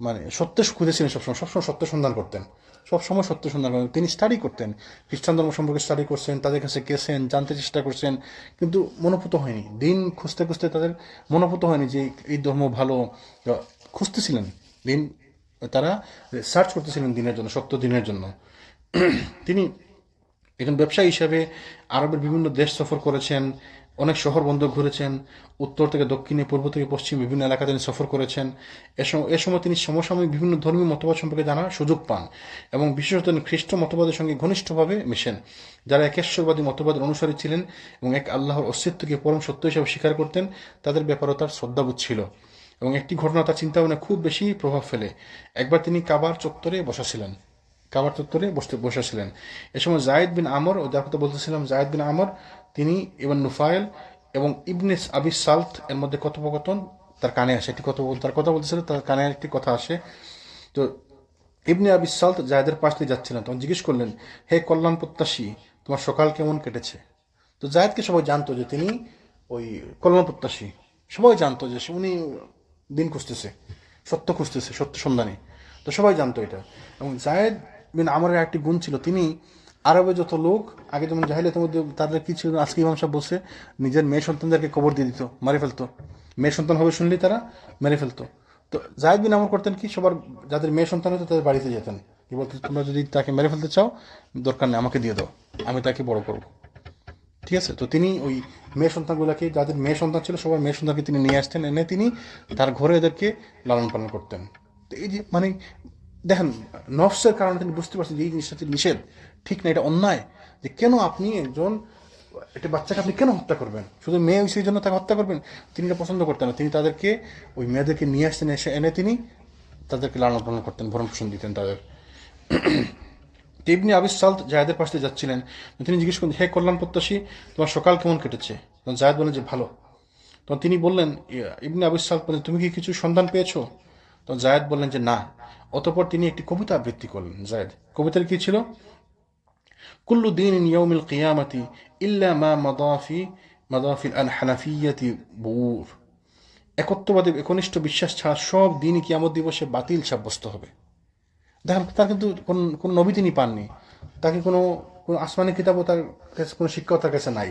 মানে সত্য খুঁজেছিলেন, সবসময় সত্য সন্ধান করতেন, সবসময় সত্য সন্ধান করতেন। তিনি স্টাডি করতেন, খ্রিস্টান ধর্ম সম্পর্কে স্টাডি করছেন, তাদের কাছে গেছেন, জানতে চেষ্টা করছেন, কিন্তু মনোপুত হয়নি। দিন খুঁজতে খুঁজতে তাদের মনোপুত হয়নি যে এই ধর্ম ভালো, খুঁজতেছিলেন দিন, তারা সার্চ করতেছিলেন দিনের জন্য, সত্য দিনের জন্য। তিনি একজন ব্যবসায়ী হিসাবে আরবের বিভিন্ন দেশ সফর করেছেন, অনেক শহর বন্দর ঘুরেছেন, উত্তর থেকে দক্ষিণে, পূর্ব থেকে পশ্চিম বিভিন্ন এলাকা তিনি সফর করেছেন। এ সময় তিনি সমসাময়িক বিভিন্ন ধর্মীয় মতবাদ সম্পর্কে জানার সুযোগ পান, এবং বিশেষত খ্রিস্ট মতবাদের সঙ্গে ঘনিষ্ঠভাবে মেশেন, যারা একেশ্বরবাদী মতবাদের অনুসারী ছিলেন এবং এক আল্লাহর অস্তিত্বকে পরম সত্য হিসাবে স্বীকার করতেন। তাদের ব্যাপারেও তার শ্রদ্ধাবোধ ছিল, এবং একটি ঘটনা তার চিন্তাভাবনায় খুব বেশি প্রভাব ফেলে। একবার তিনি কাবার চত্বরে বসেছিলেন। এ সময় জায়েদ বিন আমর, যার কথা বলতেছিলাম, জায়েদ বিন আমর, তিনি ইবন নুফাইল এবং ইবনে আবি সালত এর মধ্যে কথোপকথন তার কানে আসে, তার কথা বলতেছিল, তার কানে একটি কথা আসে। তো ইবনে আবি সালত জায়েদের পাশ দিয়ে যাচ্ছিলেন, তখন জিজ্ঞেস করলেন, হে কল্যাণ প্রত্যাশী, তোমার সকাল কেমন কেটেছে? তো জায়েদকে সবাই জানতো যে তিনি ওই কল্যাণ প্রত্যাশী, সবাই জানতো যে উনি দিন খুঁজতেছে, সত্য খুঁজতেছে, সত্য সন্ধানী, তো সবাই জানতো এটা। এবং জায়েদ বিন আমরের একটি গুণ ছিল, তিনি আরবে যত লোক আগে যেমন জাহিলিয়াতের মধ্যে তাদের কি ছিল, আজকে ইমাম সাহেব বলছে, নিজের মেয়ে সন্তানদেরকে কবর দিয়ে দিত, মারে ফেলতো, মেয়ে সন্তান হবে শুনলেই তারা মেরে ফেলতো। তো জায়েদ বিন আমর করতেন কি, সবার যাদের মেয়ে সন্তান হতো তাদের বাড়িতে যেতেন, কি বলতো, তোমরা যদি তাকে মেরে ফেলতে চাও দরকার নেই, আমাকে দিয়ে দাও, আমি তাকে বড় করবো, ঠিক আছে? তো তিনি ওই মেয়ে সন্তানগুলোকে, যাদের মেয়ে সন্তান ছিল সবার মেয়ে সন্তানকে তিনি নিয়ে আসতেন, এনে তিনি তার ঘরে এদেরকে লালন পালন করতেন। তো এই যে মানে দেখেন, নফসের কারণে তিনি বুঝতে পারছেন যে এই জিনিসটা নিষেধ, ঠিক না, এটা অন্যায়, যে কেন আপনি একটা বাচ্চাকে আপনি কেন হত্যা করবেন, শুধু মেয়ে সেই জন্য তাকে হত্যা করবেন? তিনি এটা পছন্দ করতেন না, তিনি তাদেরকে ওই মেয়েদেরকে নিয়ে আসতেন, এনে তিনি তাদেরকে লালন পালন করতেন, ভরণ পোষণ দিতেন তাদের। ইবনে আবি সালত জায়েদের পাশে যাচ্ছিলেন, তিনি জিজ্ঞেস করলেন, হে কল্যাণ প্রত্যাশী, তোমার সকাল কেমন কেটেছে? তখন জায়েদ বলেন যে ভালো। তখন তিনি বললেন, ইবনে আবি সালত বলেন, তুমি কি কিছু সন্ধান পেয়েছো? তখন জায়েদ বললেন যে না। অতঃপর তিনি একটি কবিতা আবৃত্তি করলেন। জায়েদ কবিতার কি ছিল? কুল্লু দিন ইয়াউমিল কিয়ামাতি ইল্লা মা মাদাফিল আল হানাফিয়াতি বুর। একত্ববাদী একনিষ্ঠ বিশ্বাস ছাড়া সব দিনই কিয়ামত দিবসে বাতিল সাব্যস্ত হবে। দেখেন, তার কিন্তু কোন নবী তিনি পাননি, তাকে কোনো আসমানি কিতাবও তার কাছে, কোনো শিক্ষাও তার কাছে নাই,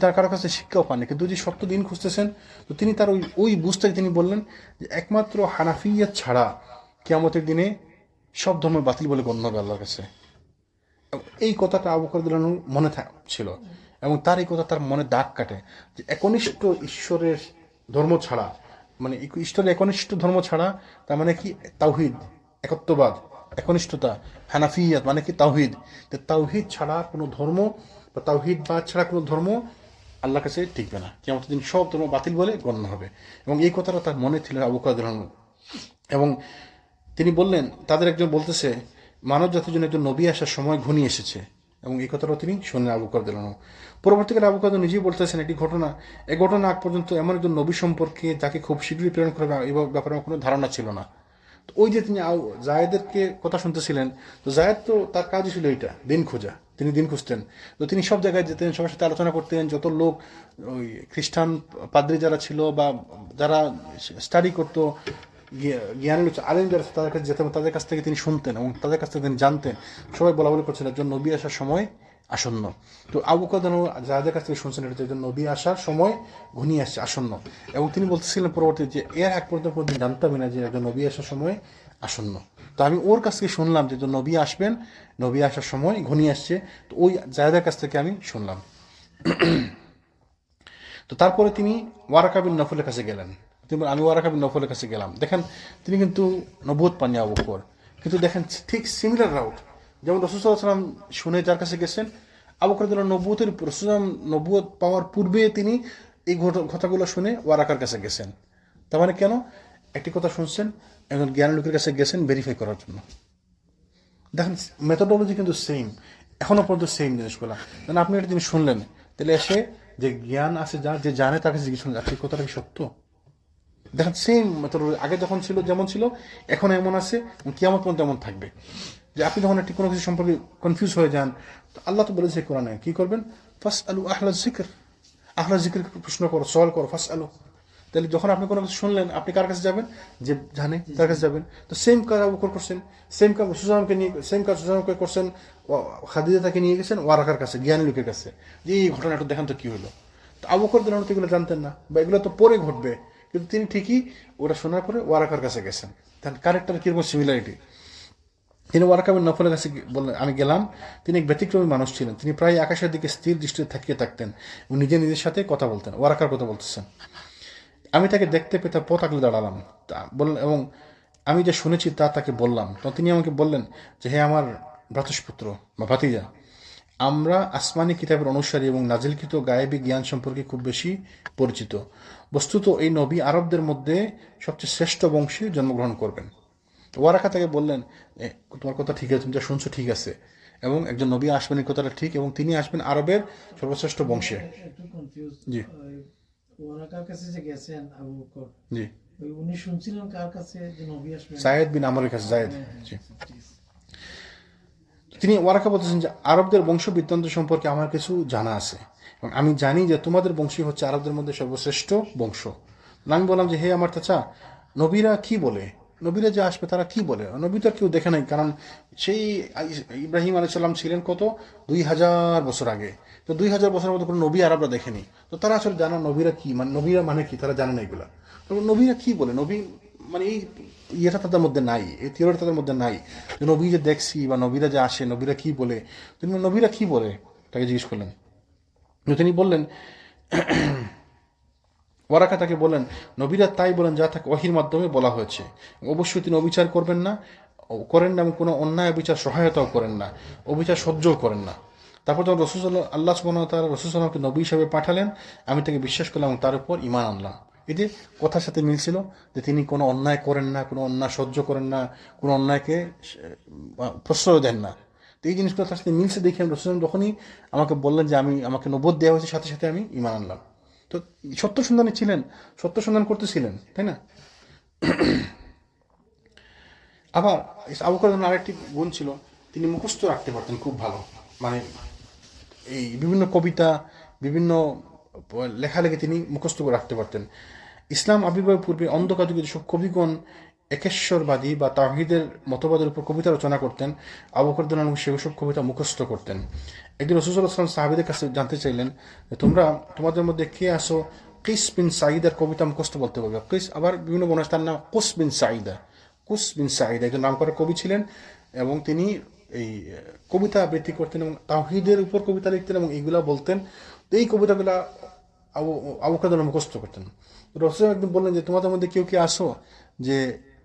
তার কারো কাছে শিক্ষাও পাননি, কিন্তু যে সত্য দিন খুঁজতেছেন, তো তিনি তার ওই বুঝতে তিনি বললেন যে একমাত্র হানাফিয়াত ছাড়া কিয়ামতের দিনে সব ধর্ম বাতিল বলে গণ্য হবে আল্লাহর কাছে। এই কথাটা আবু বকর রাদিয়াল্লাহু আনহু মনে ছিল, এবং তার এই কথা তার মনে দাগ কাটে যে একনিষ্ঠ ঈশ্বরের ধর্ম ছাড়া, মানে ঈশ্বরের একনিষ্ঠ ধর্ম ছাড়া, তার মানে কি তাওহীদ, একত্ববাদ, একনিষ্ঠতা, হানাফিয়াত মানে কি তাওহীদ, তাওহীদ ছাড়া কোনো ধর্ম বা তাওহীদবাদ ছাড়া কোনো ধর্ম আল্লাহর কাছে টিকবে না, কিয়ামতের দিন সব ধর্ম বাতিল বলে গণ্য হবে। এবং এই কথাটা তার মনে ছিল আবু বকর রাদিয়াল্লাহু আনহু। এবং তিনি বললেন, তাদের একজন বলতেছে মানব জাতির জন্য একজন নবী আসার সময় ঘনিয়ে এসেছে, এবং এই কথাটাও তিনি শুনলেন আবু বকর রাদিয়াল্লাহু আনহু। পরবর্তীকালে আবু বকর নিজেই বলতেছেন একটি ঘটনা, এই ঘটনা আগ পর্যন্ত এমন একজন নবী সম্পর্কে যাকে খুব শীঘ্রই প্রেরণ করবে এই ব্যাপারে আমার কোনো ধারণা ছিল না। তো ওই যে তিনি জায়েদেরকে কথা শুনতেছিলেন, তো জায়েদ তো তার কাজই ছিল এইটা, দিন খোঁজা, তিনি দিন খুঁজতেন। তো তিনি সব জায়গায় যেতেন, সবার সাথে আলোচনা করতেন, যত লোক ওই খ্রিস্টান পাদ্রী যারা ছিল বা যারা স্টাডি করতো, জ্ঞানী আলেম যারা তাদের কাছে যেতেন, তাদের কাছ থেকে তিনি শুনতেন এবং তাদের কাছ থেকে তিনি জানতেন। সবাই বলা বলি করছেন একজন নবী আসার সময় আসন্ন। তো আবু বকর যাদের কাছ থেকে শুনছেন এটা একজন নবী আসার সময় ঘনিয়ে আসছে, আসন্ন। এবং তিনি বলতেছিলেন পরবর্তী যে এর এক পর্যন্ত জানতামই না যে একজন নবী আসার সময় আসন্ন। তো আমি ওর কাছ থেকে শুনলাম যে একজন নবী আসবেন, নবী আসার সময় ঘনিয়ে আসছে। তো ওই যাদের কাছ থেকে আমি শুনলাম। তো তারপরে তিনি ওয়ারাকা বিন নফলের কাছে গেলেন। আমি ওয়ারাকা বিন নফলের কাছে গেলাম, দেখেন তিনি কিন্তু নবুয়ত পাননি আবু বকর, কিন্তু দেখেন ঠিক সিমিলার রাউট, যেমন রাসূল সাল্লাল্লাহু আলাইহি ওয়াসাল্লাম শুনে যার কাছে গেছেন, আবু বকর নবুয়তের রাসূল নবুয়ত পাওয়ার পূর্বে তিনি এই কথাগুলো শুনে ওয়ারাকার কাছে গেছেন। তার মানে কেন? একটি কথা শুনছেন, একজন জ্ঞানী লোকের কাছে গেছেন ভেরিফাই করার জন্য। দেখেন মেথোডোলজি কিন্তু সেম, এখনো পর্যন্ত সেম জিনিসগুলো। মানে আপনি একটা জিনিস শুনলেন, তাহলে এসে যে জ্ঞান আছে, যার যে জানে তার কাছে জিজ্ঞেস করলেন এই কথাটা কি সত্য। দেখেন সেম মেথোডোলজি আগে যখন ছিল যেমন ছিল, এখন এমন আছে, কিয়ামত পর্যন্ত এমন থাকবে। যে আপনি যখন একটি কোনো কিছু সম্পর্কে কনফিউজ হয়ে যান, তো আল্লাহ তো বলেছে কোরআনে কি করবেন, ফাস আলু আহলা জিকর, আহলা জিকর প্রশ্ন করো, সওয়াল করো, ফাস আলু। তাহলে যখন আপনি কোনো কিছু শুনলেন, আপনি কার কাছে যাবেন? যে জানে তার কাছে যাবেন। তো সেম কাজ আবু বকর করছেন, সেম কাজ সুজানকে নিয়ে, সেম কাজ সুজানকে করছেন, খাদিজা তাকে নিয়ে গেছেন ওয়ারাকার কাছে, জ্ঞানী লোকের কাছে, যে এই ঘটনাটা দেখান তো কি হলো। তো আবু বকর রাদিয়াল্লাহু আনহু এগুলো জানতেন না, বা এগুলো তো পরে ঘটবে, কিন্তু তিনি ঠিকই ওটা শোনার পরে ওয়ারাকার কাছে গেছেন। তার ক্যারেক্টার কিরকম সিমিলারিটি। তিনি ওয়ারাকা বিন নফলের কাছে বললেন, আমি গেলাম। তিনি এক ব্যতিক্রমী মানুষ ছিলেন, তিনি প্রায় আকাশের দিকে স্থির দৃষ্টিতে তাকিয়ে থাকতেন এবং নিজের সাথে কথা বলতেন। ওয়ারাকার কথা বলতেছেন। আমি তাকে দেখতে পেতে পথ আগলে দাঁড়ালাম বললেন, এবং আমি যা শুনেছি তা তাকে বললাম। তো তিনি আমাকে বললেন যে হে আমার ভ্রাতুষ্পুত্র বা ভাতিজা, আমরা আসমানি কিতাবের অনুসারী এবং নাজিলকৃত গায়েবী জ্ঞান সম্পর্কে খুব বেশি পরিচিত। বস্তুত এই নবী আরবদের মধ্যে সবচেয়ে শ্রেষ্ঠ বংশে জন্মগ্রহণ করবেন। ওয়ারাকা তাকে বললেন, তোমার কথা ঠিক আছে, তুমি যা শুনছো ঠিক আছে, এবং একজন নবী আসবেন এই কথাটা ঠিক, এবং তিনি আসবেন আরবের সর্বশ্রেষ্ঠ বংশে। জি ওয়ারাকার কাছে যে গেছেন আবু বকর, জি, উনি শুনছিলেন কার কাছে যে নবী আসবেন? জায়েদ বিন আমরের কাছে। জায়েদ, জি। তিনি ওয়ারাকা বলতেছেন যে আরবদের বংশ বৃত্তান্ত সম্পর্কে আমার কিছু জানা আছে, এবং আমি জানি যে তোমাদের বংশই হচ্ছে আরবদের মধ্যে সর্বশ্রেষ্ঠ বংশ। আমি বললাম যে হে আমার চাচা, নবীরা কি বলে, নবীরা যে আসবে তারা কি বলে? নবী তো আর কেউ দেখে নাই, কারণ সেই ইব্রাহিম আলাইহিস সালাম ছিলেন কত 2000 বছর আগে। তো 2000 বছরের মতো কোনো নবী আরবরা দেখেনি, তো তারা আসলে জানা নবীরা কি, মানে নবীরা মানে কি তারা জানে না এগুলা। তো নবীরা কি বলে, নবী মানে এই ইয়েটা তাদের মধ্যে নাই, এই থিওরিটা তাদের মধ্যে নাই যে নবী যে দেখছি বা নবীরা যে আসে নবীরা কি বলে। তিনি নবীরা কি বলে তাকে জিজ্ঞেস করলেন। তিনি বললেন, ওয়ারাকা তাকে বললেন, নবীরা তাই বলেন যা তাকে ওহীর মাধ্যমে বলা হয়েছে। অবশ্যই তিনি অবিচার করেন না এবং কোনো অন্যায় অবিচার সহায়তাও করেন না, অবিচার সহ্যও করেন না। তারপর যখন আল্লাহ সুবহানাহু ওয়া তাআলা রাসূল সাল্লাল্লাহু আলাইহি ওয়াসাল্লামকে নবী হিসেবে পাঠালেন, আমি তাকে বিশ্বাস করলাম এবং তার উপর ঈমান আনলাম। এতে কথার সাথে মিলছিল যে তিনি কোনো অন্যায় করেন না, কোনো অন্যায় সহ্য করেন না, কোনো অন্যায়কে প্রশ্রয় দেন না। তো এই জিনিসগুলো তার সাথে মিলছে দেখে রাসূল যখনই আমাকে বললেন যে আমাকে নবুয়ত দেওয়া হয়েছে, সাথে সাথে আমি ঈমান আনলাম। তো সত্য সন্ধানে ছিলেন, সত্য সন্ধান করতেছিলেন, তাই না? আবার আবু বকর আরেকটি গুণ ছিল, তিনি মুখস্থ রাখতে পারতেন খুব ভালো। মানে এই বিভিন্ন কবিতা, বিভিন্ন লেখালেখি তিনি মুখস্থ করে রাখতে পারতেন। ইসলাম আবির্ভাবের পূর্বে অন্ধকার যুগে যেসব কবিগণ একেশ্বরবাদী বা তাওহীদের মতবাদের উপর কবিতা রচনা করতেন, আবু বকর রাদিয়াল্লাহু আনহু সেসব কবিতা মুখস্থ করতেন। একদিন রাসূল সাল্লাল্লাহু আলাইহি ওয়াসাল্লাম সাহাবীদের কাছে জানতে চাইলেন যে তোমাদের মধ্যে কে আসো কিস বিন সাঈদের কবিতা মুখস্থ বলতে পারবে। কিস আবার বিভিন্ন বর্ণনায় তার নাম কুস বিন সাঈদা। কুস বিন সাঈদা একজন নামকরা কবি ছিলেন এবং তিনি এই কবিতা আবৃত্তি করতেন এবং তাওহীদের উপর কবিতা লিখতেন এবং এইগুলা বলতেন। তো এই কবিতাগুলা আবু বকর রাদিয়াল্লাহু আনহু মুখস্থ করতেন। রাসূল একদিন বললেন যে তোমাদের মধ্যে কেউ কি আসো যে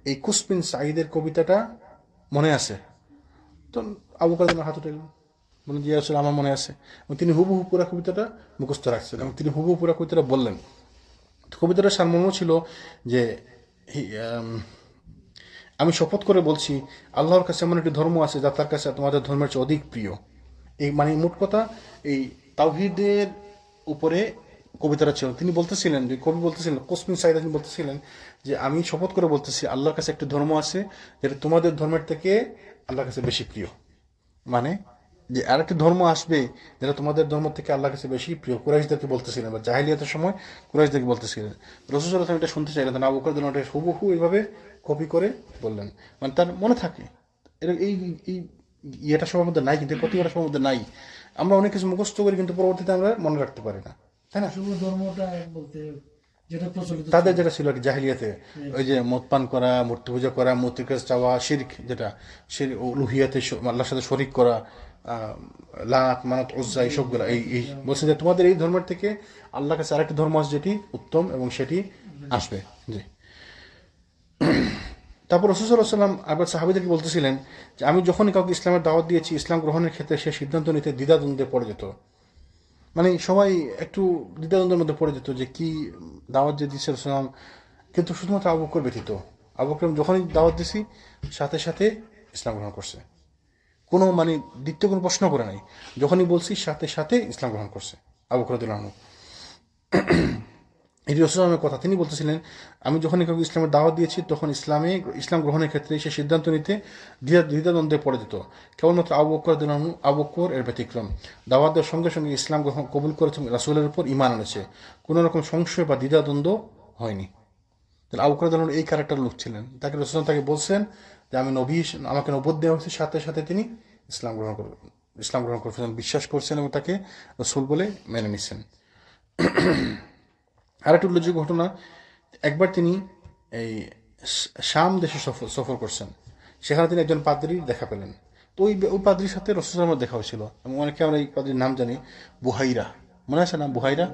এই কুস বিন সাঈদের কবিতাটা মনে আছে? তো আবু বকর রাদিয়াল্লাহু আনহু হাত উঠাইলেন, বললেন যে ইয়া রাসূল আমার মনে আছে। এবং তিনি হুবহু পুরা কবিতাটা মুখস্থ রাখছেন এবং তিনি হুবহু পুরা কবিতাটা বললেন। তো কবিতাটার সারমর্ম ছিল যে আমি শপথ করে বলছি আল্লাহর কাছে এমন একটি ধর্ম আছে যা তার কাছে তোমাদের ধর্মের চেয়ে অধিক প্রিয়। এই মানে মোট কথা এই তাওহীদের উপরে কবিতাটা ছিল। তিনি বলতেছিলেন যে কবি বলতেছিলেন কুসমিন সাঈদ তিনি বলতেছিলেন যে আমি শপথ করে বলতেছি আল্লাহর কাছে একটি ধর্ম আছে যেটা তোমাদের ধর্মের থেকে আল্লাহর কাছে বেশি প্রিয়। মানে যে আরেকটি ধর্ম আসবে যেটা তোমাদের ধর্ম থেকে আল্লাহর কাছে বেশি প্রিয়। কুরাইশদেরকে বলতেছিলেন বা জাহিলিয়াতের সময় কুরাইশদেরকে বলতেছিলেন। রাসূল সাল্লাল্লাহু আলাইহি ওয়াসাল্লাম এটা শুনতে চাইলেন, আবু বকর রাদিয়াল্লাহু আনহু হুবহু এইভাবে কপি করে বললেন, মানে তার মনে থাকে। এই এই ইয়েটা সবার মধ্যে নাই, কিন্তু প্রতিটা সবার মধ্যে নাই। আমরা অনেক কিছু মুখস্থ করি কিন্তু পরবর্তীতে আমরা মনে রাখতে পারি না, তাই না? শুভ ধর্মটা বলতে যেটা প্রচলিত তাদের যেটা ছিল আর কি জাহিলিয়াতে, ওই যে মদ পান করা, মূর্তি পূজা করা, মূর্তির কাছে চাওয়া, শিরক, যেটা উলুহিয়াতে আল্লাহর সাথে শরিক করা, লাত মানাত উজ্জা, এইসবগুলো এই বলছে যে তোমাদের এই ধর্মের থেকে আল্লাহর কাছে আরেকটি ধর্ম আছে যেটি উত্তম এবং সেটি আসবে। জি। তারপর রাসূল সাল্লাল্লাহু আলাইহি ওয়াসাল্লাম আবার সাহাবীদেরকে বলতেছিলেন যে আমি যখনই কাউকে ইসলামের দাওয়াত দিয়েছি, ইসলাম গ্রহণের ক্ষেত্রে সে সিদ্ধান্ত নিতে দ্বিধাদ্বন্দ্বে পড়ে যেত। মানে সবাই একটু দ্বিধাদ্বন্দ্বের মধ্যে পড়ে যেত যে কি দাওয়াত যে দিচ্ছে রাসূলুল্লাহ, কিন্তু শুধুমাত্র আবু বকর ব্যতীত। আবু বকর যখনই দাওয়াত দিছি সাথে সাথে ইসলাম গ্রহণ করছে, কোনো মানে দ্বিতীয় কোনো প্রশ্ন করে নাই। যখনই বলছি সাথে সাথে ইসলাম গ্রহণ করছে আবু বকর রাদিয়াল্লাহু আনহু। এটি রাসূলের কথা। তিনি বলতেছিলেন আমি যখনই কাউকে ইসলামের দাওয়াত দিয়েছি তখন ইসলাম গ্রহণের ক্ষেত্রে সে সিদ্ধান্ত নিতে দ্বিধাদ্বন্দ্বে পড়ে যেত। কেবলমাত্র আবু বকর রাদিয়াল্লাহু আনহু, আবু বকর এর ব্যতিক্রম। দাওয়াত দেওয়ার সঙ্গে সঙ্গে ইসলাম গ্রহণ কবুল করেছে, রাসূলের উপর ঈমান এনেছে, কোনো রকম সংশয় বা দ্বিধাদ্বন্দ্ব হয়নি। তাহলে আবু বকর রাদিয়াল্লাহু আনহু এই ক্যারেক্টার লোক ছিলেন। তাকে রাসূল তাকে বলছেন যে আমি নবী, আমাকে নবুয়ত দেওয়া হয়েছে, সাথে সাথে তিনি ইসলাম গ্রহণ করছেন, বিশ্বাস করছেন এবং তাকে রাসূল বলে মেনে নিচ্ছেন। আর একটা উল্লেখযোগ্য ঘটনা, একবার তিনি এই শাম দেশে সফর করছেন, সেখানে তিনি একজন পাদ্রীর দেখা পেলেন। তো ওই পাদ্রীর সাথে রাসূল সাল্লাল্লাহু আলাইহি ওয়াসাল্লাম দেখা হয়েছিল এবং অনেকে আমরা এই পাদ্রীর নাম জানি বুহাইরা, মনে আছে না বুহাইরা?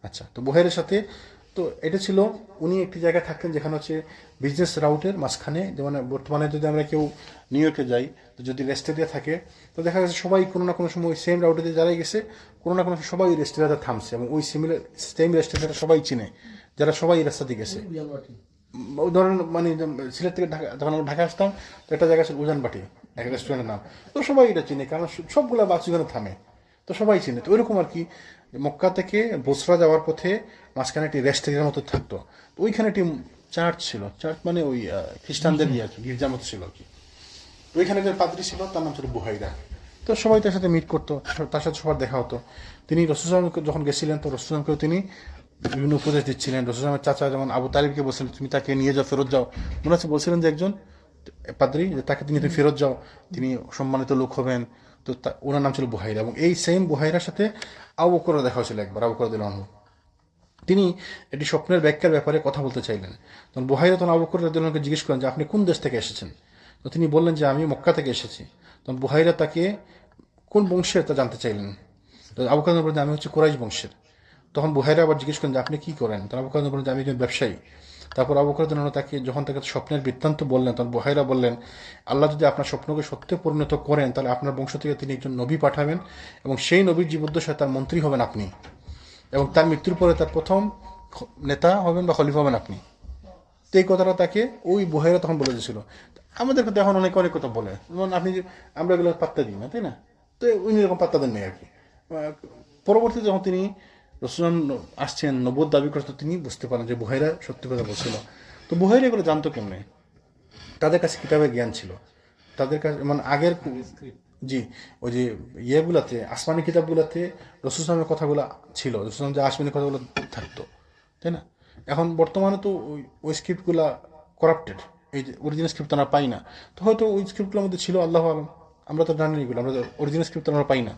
আচ্ছা, তো বুহাইরার সাথে তো এটা ছিল, উনি একটি জায়গায় থাকতেন যেখানে হচ্ছে বিজনেস রাউটের মাঝখানে। যেমন বর্তমানে যদি আমরা কেউ নিউ ইয়র্কে যাই, তো যদি রেস্টেরিয়া থাকে তো দেখা যাচ্ছে সবাই কোনো না কোনো সময় সেম রাউটে যারাই গেছে কোনো না কোনো সময় সবাই ওই রেস্টেরিয়াতে থামছে এবং ওই সেম রেস্টেরিয়াটা সবাই চিনে, যারা সবাই এই রাস্তা দিয়ে গেছে। ওই ধরেন মানে সিলেট থেকে ঢাকা, যখন আমরা ঢাকা আসতাম তো একটা জায়গা ছিল উজানবাটি, এক রেস্টুরেন্টের নাম, তো সবাই এটা চিনে কারণ সবগুলো বাস ওখানে থামে, তো সবাই চিনে। তো ওইরকম আর কি মক্কা থেকে বসরা যাওয়ার পথে মাঝখানে একটি রেস্টুরেন্টের মতো থাকতো, তো ওইখানে একটি চার্চ ছিল, চার্চ মানে ওই খ্রিস্টানদের ইয়ে আর কি, গির্জার মতো ছিল আর কি। তো ওইখানে একজন পাদ্রী ছিল, তার নাম ছিল বুহাইরা। তো সবাই তার সাথে মিট করতো, তার সাথে সবার দেখা হতো। তিনি রাসূল সাল্লাল্লাহু আলাইহি ওয়াসাল্লাম যখন গেছিলেন তো রাসূল সাল্লাল্লাহু আলাইহি ওয়াসাল্লামকে তিনি বিভিন্ন উপদেশ দিচ্ছিলেন। রাসূল সাল্লাল্লাহু আলাইহি ওয়াসাল্লামের চাচা যেমন আবু তালিবকে বলছিলেন তুমি তাকে নিয়ে যাও, ফেরত যাও। মনে আছে বলছিলেন যে একজন পাদ্রী যে তাকে তুমি ফেরত যাও, তিনি সম্মানিত লোক হবেন। তো ওনার নাম ছিল বুহাইরা এবং এই সেম বুহাইরার সাথে আবু বকরের দেখা হয়েছিল একবার, আবু বকর রাদিয়াল্লাহু আনহু। তিনি এটি স্বপ্নের ব্যাখ্যার ব্যাপারে কথা বলতে চাইলেন, তখন বুহাইরা তখন আবু বকর রাদিয়াল্লাহু আনহুকে জিজ্ঞেস করেন যে আপনি কোন দেশ থেকে এসেছেন? তো তিনি বললেন যে আমি মক্কা থেকে এসেছি। তখন বুহাইরা তাকে কোন বংশের তা জানতে চাইলেন। তো আবু বকর বললেন আমি হচ্ছে কুরাইশ বংশের। তখন বুহাইরা আবার জিজ্ঞেস করেন যে আপনি কি করেন? তখন আবু বকর বললেন যে আমি একজন ব্যবসায়ী। তারপর আবু বকর তাকে যখন তাকে স্বপ্নের বৃত্তান্ত বললেন তখন বুহাইরা বললেন আল্লাহ যদি আপনার স্বপ্নকে সত্যে পরিণত করেন তাহলে আপনার বংশ থেকে তিনি একজন নবী পাঠাবেন এবং সেই নবীর জীবদ্দশায় তার মন্ত্রী হবেন আপনি এবং তার মৃত্যুর পরে তার প্রথম নেতা হবেন বা খলিফা হবেন আপনি। তো এই কথাটা তাকে ওই বুহাইরা তখন বলে দিয়েছিল। আমাদের কথা এখন অনেক অনেক কথা বলে, যেমন আপনি আমরা এগুলো পাত্তা দিই না, তাই না? তো উনি এরকম পাত্তা দেন নেই আর কি। পরবর্তীতে যখন তিনি রাসূল আসছেন নবুয়ত দাবি করতে, তিনি বুঝতে পারেন যে বুহাইরা সত্যি কথা বলছিল। তো বুহাইরা এগুলো জানতো কেমনে? তাদের কাছে কিতাবের জ্ঞান ছিল, তাদের কাছে মানে আগের জি ওই যে ইয়েগুলাতে আসমানি কিতাবগুলাতে রাসূল সাল্লাল্লাহু আলাইহি কথাগুলো ছিল, রাসূল সাল্লাল্লাহু যে আসমানি কথাগুলো থাকতো, তাই না? এখন বর্তমানে তো ওই স্ক্রিপ্টগুলা করাপ্টেড, এই যে অরিজিনাল স্ক্রিপ্ট আমরা পাই না, তো হয়তো ওই স্ক্রিপ্টগুলোর মধ্যে ছিল, আল্লাহ আলম, আমরা তো জানি এগুলো, আমরা অরিজিনাল স্ক্রিপ্ট আমরা পাই না।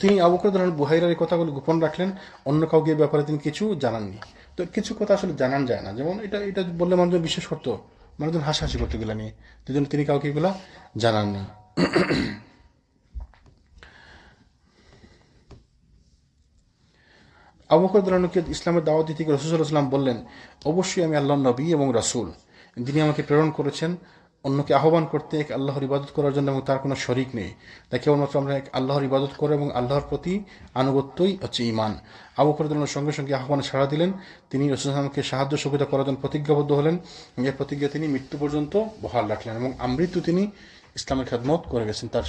তিনি আবু বকর রাদিয়াল্লাহু আনহু বুহাইরার এই কথাগুলো গোপন রাখলেন, অন্য কাউকে এই ব্যাপারে তিনি কিছু জানাননি। তো কিছু কথা আসলে জানান যায় না, যেমন এটা এটা বললে মানুষজন বিশ্বাস করতো, মানুষজন হাসাহাসি করতো এগুলো নিয়ে, সেই জন্য তিনি কাউকে এগুলো জানাননি। আবু বকর রাদিয়াল্লাহু আনহুকে ইসলামের দাওয়াত দিতে গিয়ে রাসূল সাল্লাল্লাহু আলাইহি ওয়াসাল্লাম বললেন, অবশ্যই আমি আল্লাহর নবী এবং রাসূল, যিনি আমাকে প্রেরণ করেছেন অন্যকে আহ্বান করতে এক আল্লাহর ইবাদত করার জন্য এবং তার কোনো শরিক নেই, তাই কেবলমাত্র আমরা এক আল্লাহর ইবাদত করে এবং আল্লাহর প্রতি আনুগত্যই হচ্ছে ঈমান। আবু বকর রাদিয়াল্লাহু আনহু সঙ্গে সঙ্গে আহ্বানে সাড়া দিলেন, তিনি রাসূল সাল্লাল্লাহু আলাইহি ওয়াসাল্লামকে সাহায্য সহযোগিতা করার জন্য প্রতিজ্ঞাবদ্ধ হলেন। এই প্রতিজ্ঞা তিনি মৃত্যু পর্যন্ত বহাল রাখলেন এবং আমৃত্যু তিনি ইসলামের খেদমত করে গেছেন, তার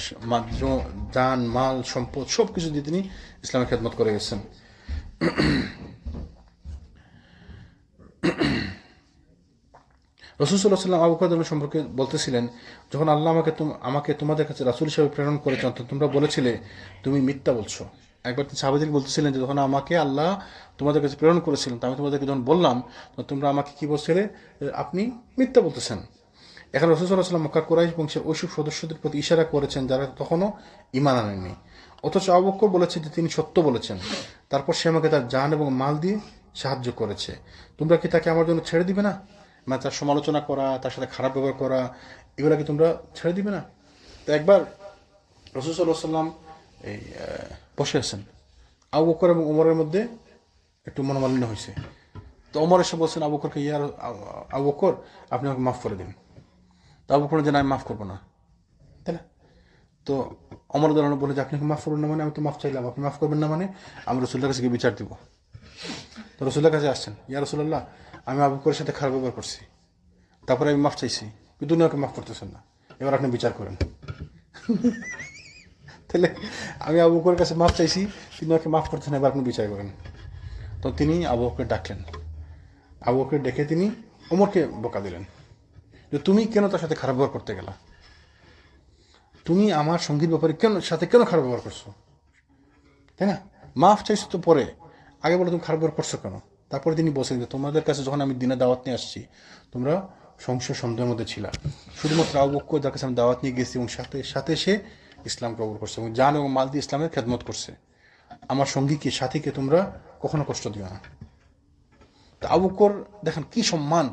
জান মাল সম্পদ সব কিছু দিয়ে তিনি ইসলামের খেদমত করে গেছেন। রাসূল সাল্লাল্লাহু আলাইহি ওয়াসাল্লাম আবু বকর রাদিয়াল্লাহু আনহু সম্পর্কে বলতেছিলেন, যখন আল্লাহ আমাকে তোমাদের কাছে রাসূল হিসেবে প্রেরণ করেছেন, তো তোমরা বলেছিলে তুমি মিথ্যা বলছো। একবার তিনি সাহাবাদেরকে বলতেছিলেন যে যখন আমাকে আল্লাহ তোমাদের কাছে প্রেরণ করেছিলেন, তো আমি তোমাদেরকে যখন বললাম, তো তোমরা আমাকে কি বলছিলে, আপনি মিথ্যা বলতেছেন। এখন রাসূল সাল্লাল্লাহু আলাইহি ওয়াসাল্লাম মক্কার কুরাইশ বংশের ওইসব সদস্যদের প্রতি ইশারা করেছেন যারা তখনও ঈমান আনেননি, অথচ আবু বকর বলেছে যে তিনি সত্য বলেছেন, তারপর সে আমাকে তার জান এবং মাল দিয়ে সাহায্য করেছে, তোমরা কি তাকে আমার জন্য ছেড়ে দিবে না? মানে তার সমালোচনা করা, তার সাথে খারাপ ব্যবহার করা, এগুলা কি তোমরা ছেড়ে দিবে না? তো একবার রাসূল সাল্লাল্লাহু আলাইহি ওয়াসাল্লাম এই বসে আছেন, আবু বকর এবং ওমরের মধ্যে একটু মনোমালিন্য হয়েছে। তো ওমর এসে বলছেন আবু বকরকে, আবু বকর আপনি আমাকে মাফ করে দিন। তো আবু বকর যে না, আমি মাফ করবো না, তাই না? তো ওমর রাদিয়াল্লাহু আনহু বলে যে আপনি মাফ করবেন না মানে, আমি তো মাফ চাইলাম, আপনি মাফ করবেন না মানে আমি রাসূলুল্লাহর কাছে গিয়ে বিচার দিব। তো রাসূলুল্লাহর কাছে আসছেন, ইয়া রাসূলুল্লাহ, আমি আবু বকরের সাথে খারাপ ব্যবহার করছি, তারপরে আমি মাফ চাইছি, কিন্তু উনি আমাকে মাফ করতেছেন না, এবার আপনি বিচার করেন। তাহলে আমি আবু বকরের কাছে মাফ চাইছি, তিনি আমাকে মাফ করতেছেন, এবার আপনি বিচার করেন। তো তিনি আবু বকরকে ডাকলেন, আবু বকরকে ডেকে তিনি ওমরকে বকা দিলেন যে তুমি কেন তার সাথে খারাপ ব্যবহার করতে গেলা, তুমি আমার সঙ্গীর ব্যাপারে কেন খারাপ ব্যবহার করছো, তাই না? মাফ চাইছো তো পরে, আগে বলে তুমি খারাপ ব্যবহার করছো কেন? তারপরে তিনি বলছেন যে তোমাদের কাছে যখন আমি দিনে দাওয়াত নিয়ে আসছি, তোমরা সংশয় সন্দেহের মধ্যে ছিলা, শুধুমাত্র আবু বকর যার কাছে আমি দাওয়াত নিয়ে গেছি এবং সাথে সাথে সে ইসলাম কবুল করছে এবং জান এবং মাল দিয়ে ইসলামের খেদমত করছে, আমার সঙ্গীকে সাথীকে তোমরা কখনো কষ্ট দিও না। তা আবু বকর দেখেন কি সম্মান,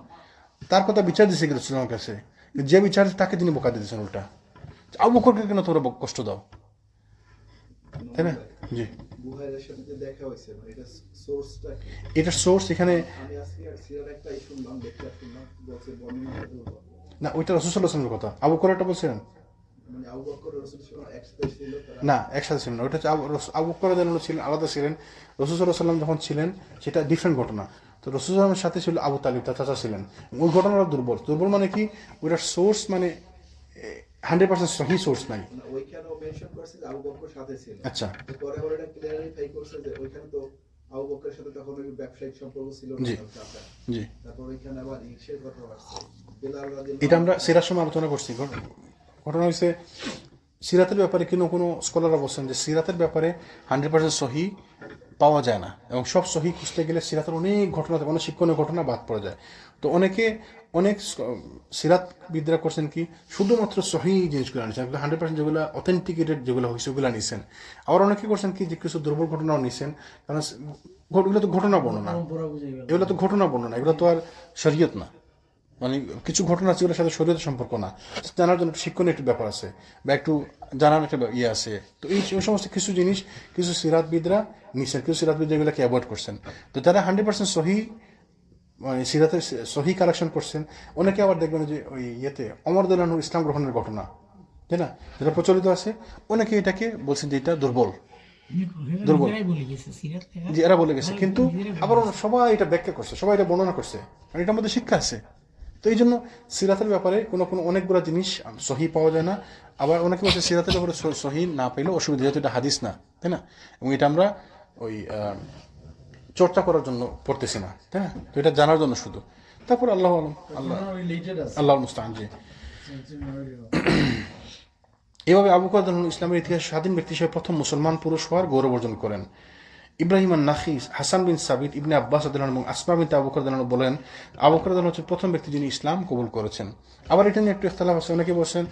তার কথা বিচার দিয়েছে কিন্তু রাসূলের কাছে, যে বিচার তাকে তিনি বোকা দিয়েছেন উল্টা, আবু বকরকে কেন তোমরা কষ্ট দাও, তাই না? জি, বুহাইরের সাথে যে দেখা হয়েছে, মানে এটা সোর্সটা কি? এটার সোর্স এখানে আমি আজকে আর সিরার একটাই শুনলাম, দেখতে শুনলাম, বলছে বর্ণনা দুর্বল। না, ওইটা রাসূল সাল্লাল্লাহু আলাইহি ওয়াসাল্লামের কথা, আবু বকর এটা বলছিলেন মানে আবু বকর রাসূল সাল্লাল্লাহু আলাইহি ওয়াসাল্লাম একসাথে ছিল তারা? না, একসাথে ছিলেন না, ওইটা হচ্ছে আবু বকর রাদিয়াল্লাহু আনহু ছিলেন আলাদা ছিলেন, রাসূল সাল্লাল্লাহু আলাইহি ওয়াসাল্লাম যখন ছিলেন সেটা ডিফারেন্ট ঘটনা। তো রাসূল সাল্লাল্লাহু আলাইহি ওয়াসাল্লামের সাথে ছিল আবু তালিব, তার চাচা ছিলেন, ওই ঘটনাটা দুর্বল মানে কি, ওইটার সোর্স মানে 100% সহি সোর্স নাই। মানে ওইখানেও মেনশন করছে যে আবু বকর সাথে ছিল। আচ্ছা, তো পরে আবার এটা ক্লিয়ারিফাই করছে যে ওইখানে তো আবু বকরের সাথে তখন ওই ব্যবসায়িক সম্পর্ক ছিল না জি। তার চাচা। জি, তারপর ওইখানে আবার ইসের কথা আসছে, বেলাল রাদিয়াল্লাহু এটা আমরা সিরার সময় আলোচনা করছি। ঘটনা হয়েছে সিরাতের ব্যাপারে কোনো স্কলাররা বলছেন যে সিরাতের ব্যাপারে 100% সহি পাওয়া যায় না এবং সব সহি খুঁজতে গেলে সিরাতের অনেক ঘটনা থাকে, অনেক শিক্ষণীয় ঘটনা বাদ পড়ে যায়। তো অনেক সিরাতবিদরা করছেন কি শুধুমাত্র সহি জিনিসগুলো নিয়েছেন, 100% যেগুলো অথেন্টিকেটেড যেগুলো হয়েছে ওগুলো নিয়েছেন। আবার অনেকে করছেন কি যে কিছু দুর্বল ঘটনাও নিয়েছেন, কারণ এগুলো তো ঘটনা বর্ণনা, পরম্পরা বুঝে গেল। এগুলো তো ঘটনা বর্ণনা, এগুলো তো আর শরীয়ত না। মানে কিছু ঘটনা আছে এগুলোর সাথে শরীয়তের সম্পর্ক না, জানার জন্য শিক্ষণীয় একটু ব্যাপার আছে বা একটু জানার একটা ইয়ে আছে। তো এই সমস্ত কিছু জিনিস কিছু সিরাতবিদরা নিছেন, কিছু সিরাতবিদ এগুলোকে অ্যাভয়েড করছেন। তো যারা 100% সহি মানে সিরাতের সহি কালেকশন করছেন, অনেকে আবার দেখবেন যে ওই ইয়েতে ওমর রাদিয়াল্লাহু আনহু ইসলাম গ্রহণের ঘটনা, তাই না, যেটা প্রচলিত আছে, অনেকে এটাকে বলছেন যে এটা দুর্বল, যে এরা বলে গেছে। কিন্তু আবার সবাই এটা ব্যাখ্যা করছে, সবাই এটা বর্ণনা করছে, কারণ এটার মধ্যে শিক্ষা আছে। তো এই জন্য সিরাতের ব্যাপারে কোনো অনেকগুলো জিনিস সহি পাওয়া যায় না। আবার অনেকে বলছে সিরাতের ব্যাপারে সহি না পেলেও অসুবিধা, যেহেতু এটা হাদিস না, তাই না, এবং এটা আমরা ওই চর্চা করার জন্য পড়তেছি না, তাই না, তো এটা জানার জন্য শুধু। তারপর আল্লাহ রিলেটেড আছে। আল্লাহ মুস্তাআন। জি, এভাবে আবু বকর রাদিয়াল্লাহু আনহু ইসলামের ইতিহাসে স্বাধীন ব্যক্তি হিসেবে প্রথম মুসলমান পুরুষ হওয়ার গৌরব অর্জন করেন। ইব্রাহিম আন-নাখি, হাসান বিন সাবিত, ইবনে আব্বাস রাদিয়াল্লাহু আনহু এবং আসমা বিনতে আবু বকর রাদিয়াল্লাহু আনহু বলেন আবু বকর রাদিয়াল্লাহু হচ্ছে প্রথম ব্যক্তি যিনি ইসলাম কবুল করেছেন। আবার এটা নিয়ে একটু ইখতিলাফ আছে, অনেকে বলছেন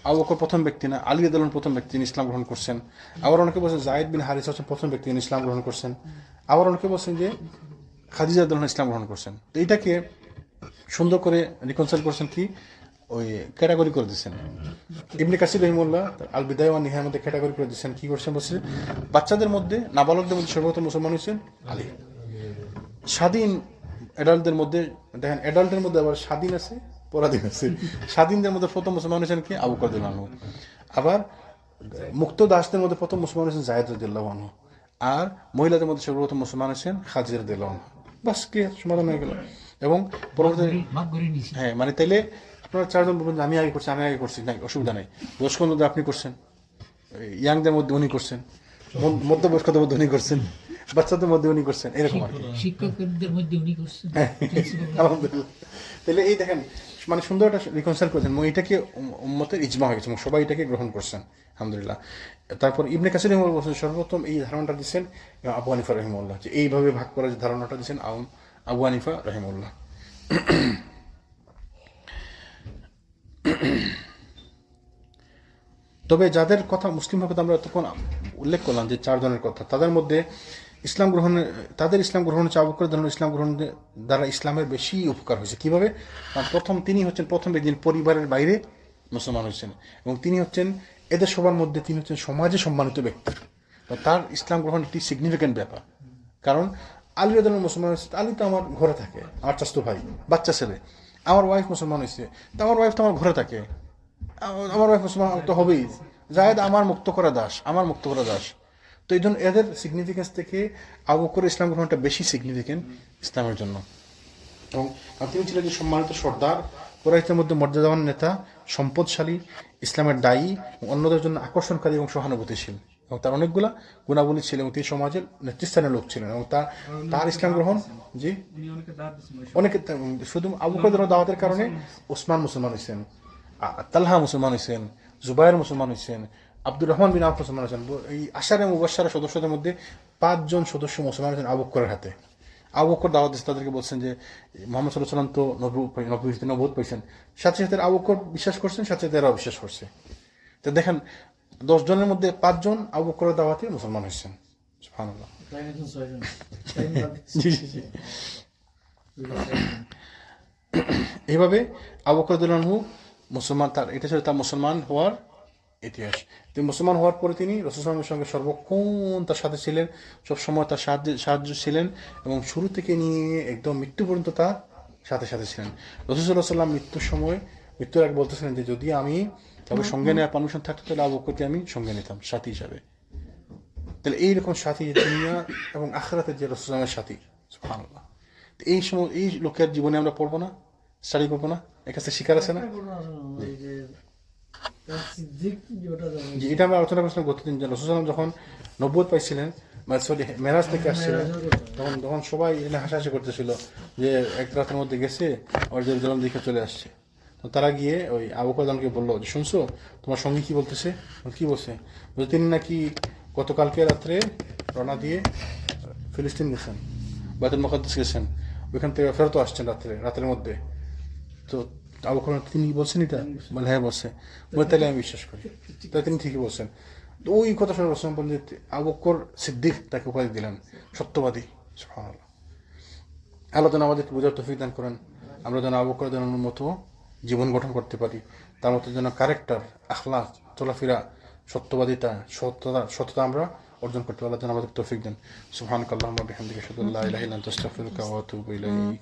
আবু বকর প্রথম ব্যক্তি না, আলী রাদিয়াল্লাহু আনহু প্রথম ব্যক্তি যিনি ইসলাম গ্রহণ করছেন। আবার অনেকে বলছেন যায়েদ বিন হারিসা হচ্ছে প্রথম ব্যক্তি যিনি ইসলাম গ্রহণ করছেন। আবার অনেকে বলছেন যে খাদিজা রাদিয়াল্লাহু আনহা ইসলাম গ্রহণ করছেন। তো এটাকে সুন্দর করে রিকনসাইল করছেন কি ওই ক্যাটাগরি করে দিচ্ছেন। ইবনে কাসির রহিমাহুল্লাহ আল বিদায়া ওয়ান নিহায়ার মধ্যে ক্যাটাগরি করে দিচ্ছেন, কি করছেন বলছেন বাচ্চাদের মধ্যে নাবালকদের মধ্যে সর্বপ্রথম মুসলমান হয়েছেন আলী। স্বাধীন অ্যাডাল্টদের মধ্যে দেখেন, অ্যাডাল্টের মধ্যে আবার স্বাধীন আছে পরাধীন আছে। স্বাধীনদের মধ্যে প্রথম মুসলমান হয়েছেন কি আবু বকর রাদিয়াল্লাহু আনহু। আবার মুক্ত দাসদের মধ্যে প্রথম মুসলমান হয়েছেন যায়েদ রাদিয়াল্লাহু আনহু। আর মহিলাদের মধ্যে সর্বপ্রথম মুসলমান হয়েছেন খাদিজা রাদিয়াল্লাহু আনহা। বাস ক্লিয়ার, সমাধান হয়ে গেল। এবং পরবর্তী হ্যাঁ মানে তাইলে আপনারা চারজন বলবেন যে আমি আগে করছি নাই, অসুবিধা নেই। বয়স্কদের মধ্যে আপনি করছেন, ইয়াংদের মধ্যে উনি করছেন, মধ্যবয়স্কদের মধ্যে উনি করছেন, বাচ্চাদের মধ্যে উনি করছেন, এরকম আর কি। শিক্ষকদের মধ্যে উনি করছেন। আলহামদুলিল্লাহ। তাহলে এই দেখেন মানে সুন্দর একটা রিকনসাইল করেছেন এবং এটাকে উম্মতের ইজমা হয়ে গেছে এবং সবাই এটাকে গ্রহণ করছেন আলহামদুলিল্লাহ। তারপর ইবনে কাসির রহিমাহুল্লাহ বলছেন সর্বপ্রথম এই ধারণাটা দিচ্ছেন আবু হানিফা রহিমাহুল্লাহ, যে এইভাবে ভাগ করার যে ধারণাটা দিচ্ছেন আবু হানিফা রহিমাহুল্লাহ। তবে যাদের কথা মুসলিম কথা আমরা তখন উল্লেখ করলাম যে চারজনের কথা, তাদের মধ্যে ইসলাম গ্রহণ হচ্ছে আবু বকর রাদিয়াল্লাহু আনহু ইসলাম গ্রহণ দ্বারা ইসলামের বেশি উপকার হয়েছে। কিভাবে? কারণ তিনি হচ্ছেন প্রথম ব্যক্তি পরিবারের বাইরে মুসলমান হয়েছেন এবং তিনি হচ্ছেন এদের সবার মধ্যে তিনি হচ্ছেন সমাজে সম্মানিত ব্যক্তি। তার ইসলাম গ্রহণ একটি সিগনিফিক্যান্ট ব্যাপার। কারণ আলী রাদিয়াল্লাহু আনহু মুসলমান হয়েছে, আলী তো আমার ঘরে থাকে, আমার চাচাতো ভাই, বাচ্চা ছেলে। আমার ওয়াইফ মুসলমান হয়েছে, তো আমার ওয়াইফ তো আমার ঘরে থাকে, আমার ওয়াইফ মুসলমান তো হবেই। জায়েদ আমার মুক্ত করা দাস। তো এই জন্য এদের সিগনিফিকেন্স থেকে আবু বকর ইসলাম গ্রহণটা বেশি সিগনিফিকেন্ট ইসলামের জন্য। এবং তিনি ছিলেন যে সম্মানিত সর্দার, কুরাইশদের মধ্যে মর্যাদাবান নেতা, সম্পদশালী, ইসলামের দায়ী, অন্যদের জন্য আকর্ষণকারী এবং সহানুভূতিশীল। এবং তার অনেকগুলা গুণাবলী ছিল এবং তিনি সমাজের নেতৃস্থানীয় লোক ছিলেন। এবং তার ইসলাম গ্রহণ জি অনেকে শুধু আবু বকর দাওয়াতের কারণে ওসমান মুসলমান হয়েছেন, তালহা মুসলমান হয়েছেন, জুবায়ের মুসলমান হয়েছেন, আব্দুর রহমান বিন আওফ মুসলমান হয়েছেন। এই আশারে মুবাশশারা সদস্যদের মধ্যে 5 জন সদস্য মুসলমান হয়েছেন আবু বকরের হাতে। আবু বকর দাওয়াত দিয়েছে, তাদেরকে বলছেন যে মুহাম্মদ সাল্লাল্লাহু আলাইহি ওয়াসাল্লাম তো নবুয়ত পেয়েছেন। সাথে সাথে আবু বকর বিশ্বাস করছেন, সাথে সাথে এরাও বিশ্বাস করছে। তো দেখেন 10 জনের মধ্যে 5 জন আবু বকরের দাওয়াতে মুসলমান হয়েছেন। সুবহানাল্লাহ। এইভাবে আবু বকর রাদিয়াল্লাহু আনহু মুসলমান, এটা ছিল তার মুসলমান হওয়ার ইতিহাস। তিনি মুসলমান হওয়ার পরে তিনি রাসূল সাল্লাল্লাহু আলাইহি ওয়াসাল্লামের সঙ্গে সর্বক্ষণ তার সাথে ছিলেন, সবসময় তার সাহায্য ছিলেন এবং শুরু থেকে নিয়ে একদম মৃত্যু পর্যন্ত তার সাথে ছিলেন। রাসূল সাল্লাল্লাহু আলাইহি ওয়াসাল্লাম মৃত্যুর আগে বলতেছিলেন যে যদি আমি তবে সঙ্গে নেওয়ার পারমিশন থাকতো তাহলে আবু বকরকে আমি সঙ্গে নিতাম সাথী হিসাবে। তাহলে এইরকম সাথী দুনিয়া এবং আখিরাতের যে রাসূল সাল্লাল্লাহু আলাইহি ওয়াসাল্লামের সাথী, সুবহানাল্লাহ। তো এই লোকের জীবনে আমরা পড়বো না, স্টাডি করবো না, এর কাছে শিকার আছে না। এটা আমরা আলোচনা করছিলাম গতদিন যে রাসূল সাল্লাল্লাহু আলাইহি ওয়াসাল্লাম যখন নবুয়ত পাইছিলেন, মেরাজ থেকে আসছিলেন, তখন সবাই হাসাহাসি করতেছিল যে এক রাতের মধ্যে গেছে আর জেরুজালেম দিকে চলে আসছে। তো তারা গিয়ে ওই আবু বকর রাদিয়াল্লাহু আনহুকে বললো যে শুনছো তোমার সঙ্গী কি বলতেছে? কি বলছে? তিনি নাকি গতকালকে রাত্রে রওনা দিয়ে ফিলিস্তিন গেছেন, বাইতুল মুকাদ্দাস গেছেন, ওইখান থেকে ফেরত আসছেন রাতের মধ্যে। তো আবু বকর তিনি বলছেন এটা? বলে হ্যাঁ বলছে। তাহলে আমি বিশ্বাস করি, তাই তিনি ঠিকই বলছেন। তো ওই কথা শুনে রাসূল বলেন যে আবু বকর সিদ্দিক তাকে উপাধি দিলেন সত্যবাদী। সুবহানাল্লাহ। আল্লাহ যেন আমাদেরকে বোঝার তৌফিক দান করেন, আমরা যেন আবু বকর রাদিয়াল্লাহু আনহুর মতো জীবন গঠন করতে পারি, তার মতো যেন ক্যারেক্টার, আখলাক, চলাফেরা, সত্যবাদিতা, সততা আমরা অর্জন করতে পারি। আল্লাহ যেন আমাদের তৌফিক দেন। সুবহানাকাল্লাহুম্মা বিহামদিকা আশহাদু আল্লা ইলাহা ইল্লা আনতা আস্তাগফিরুকা ওয়া আতুবু ইলাইক।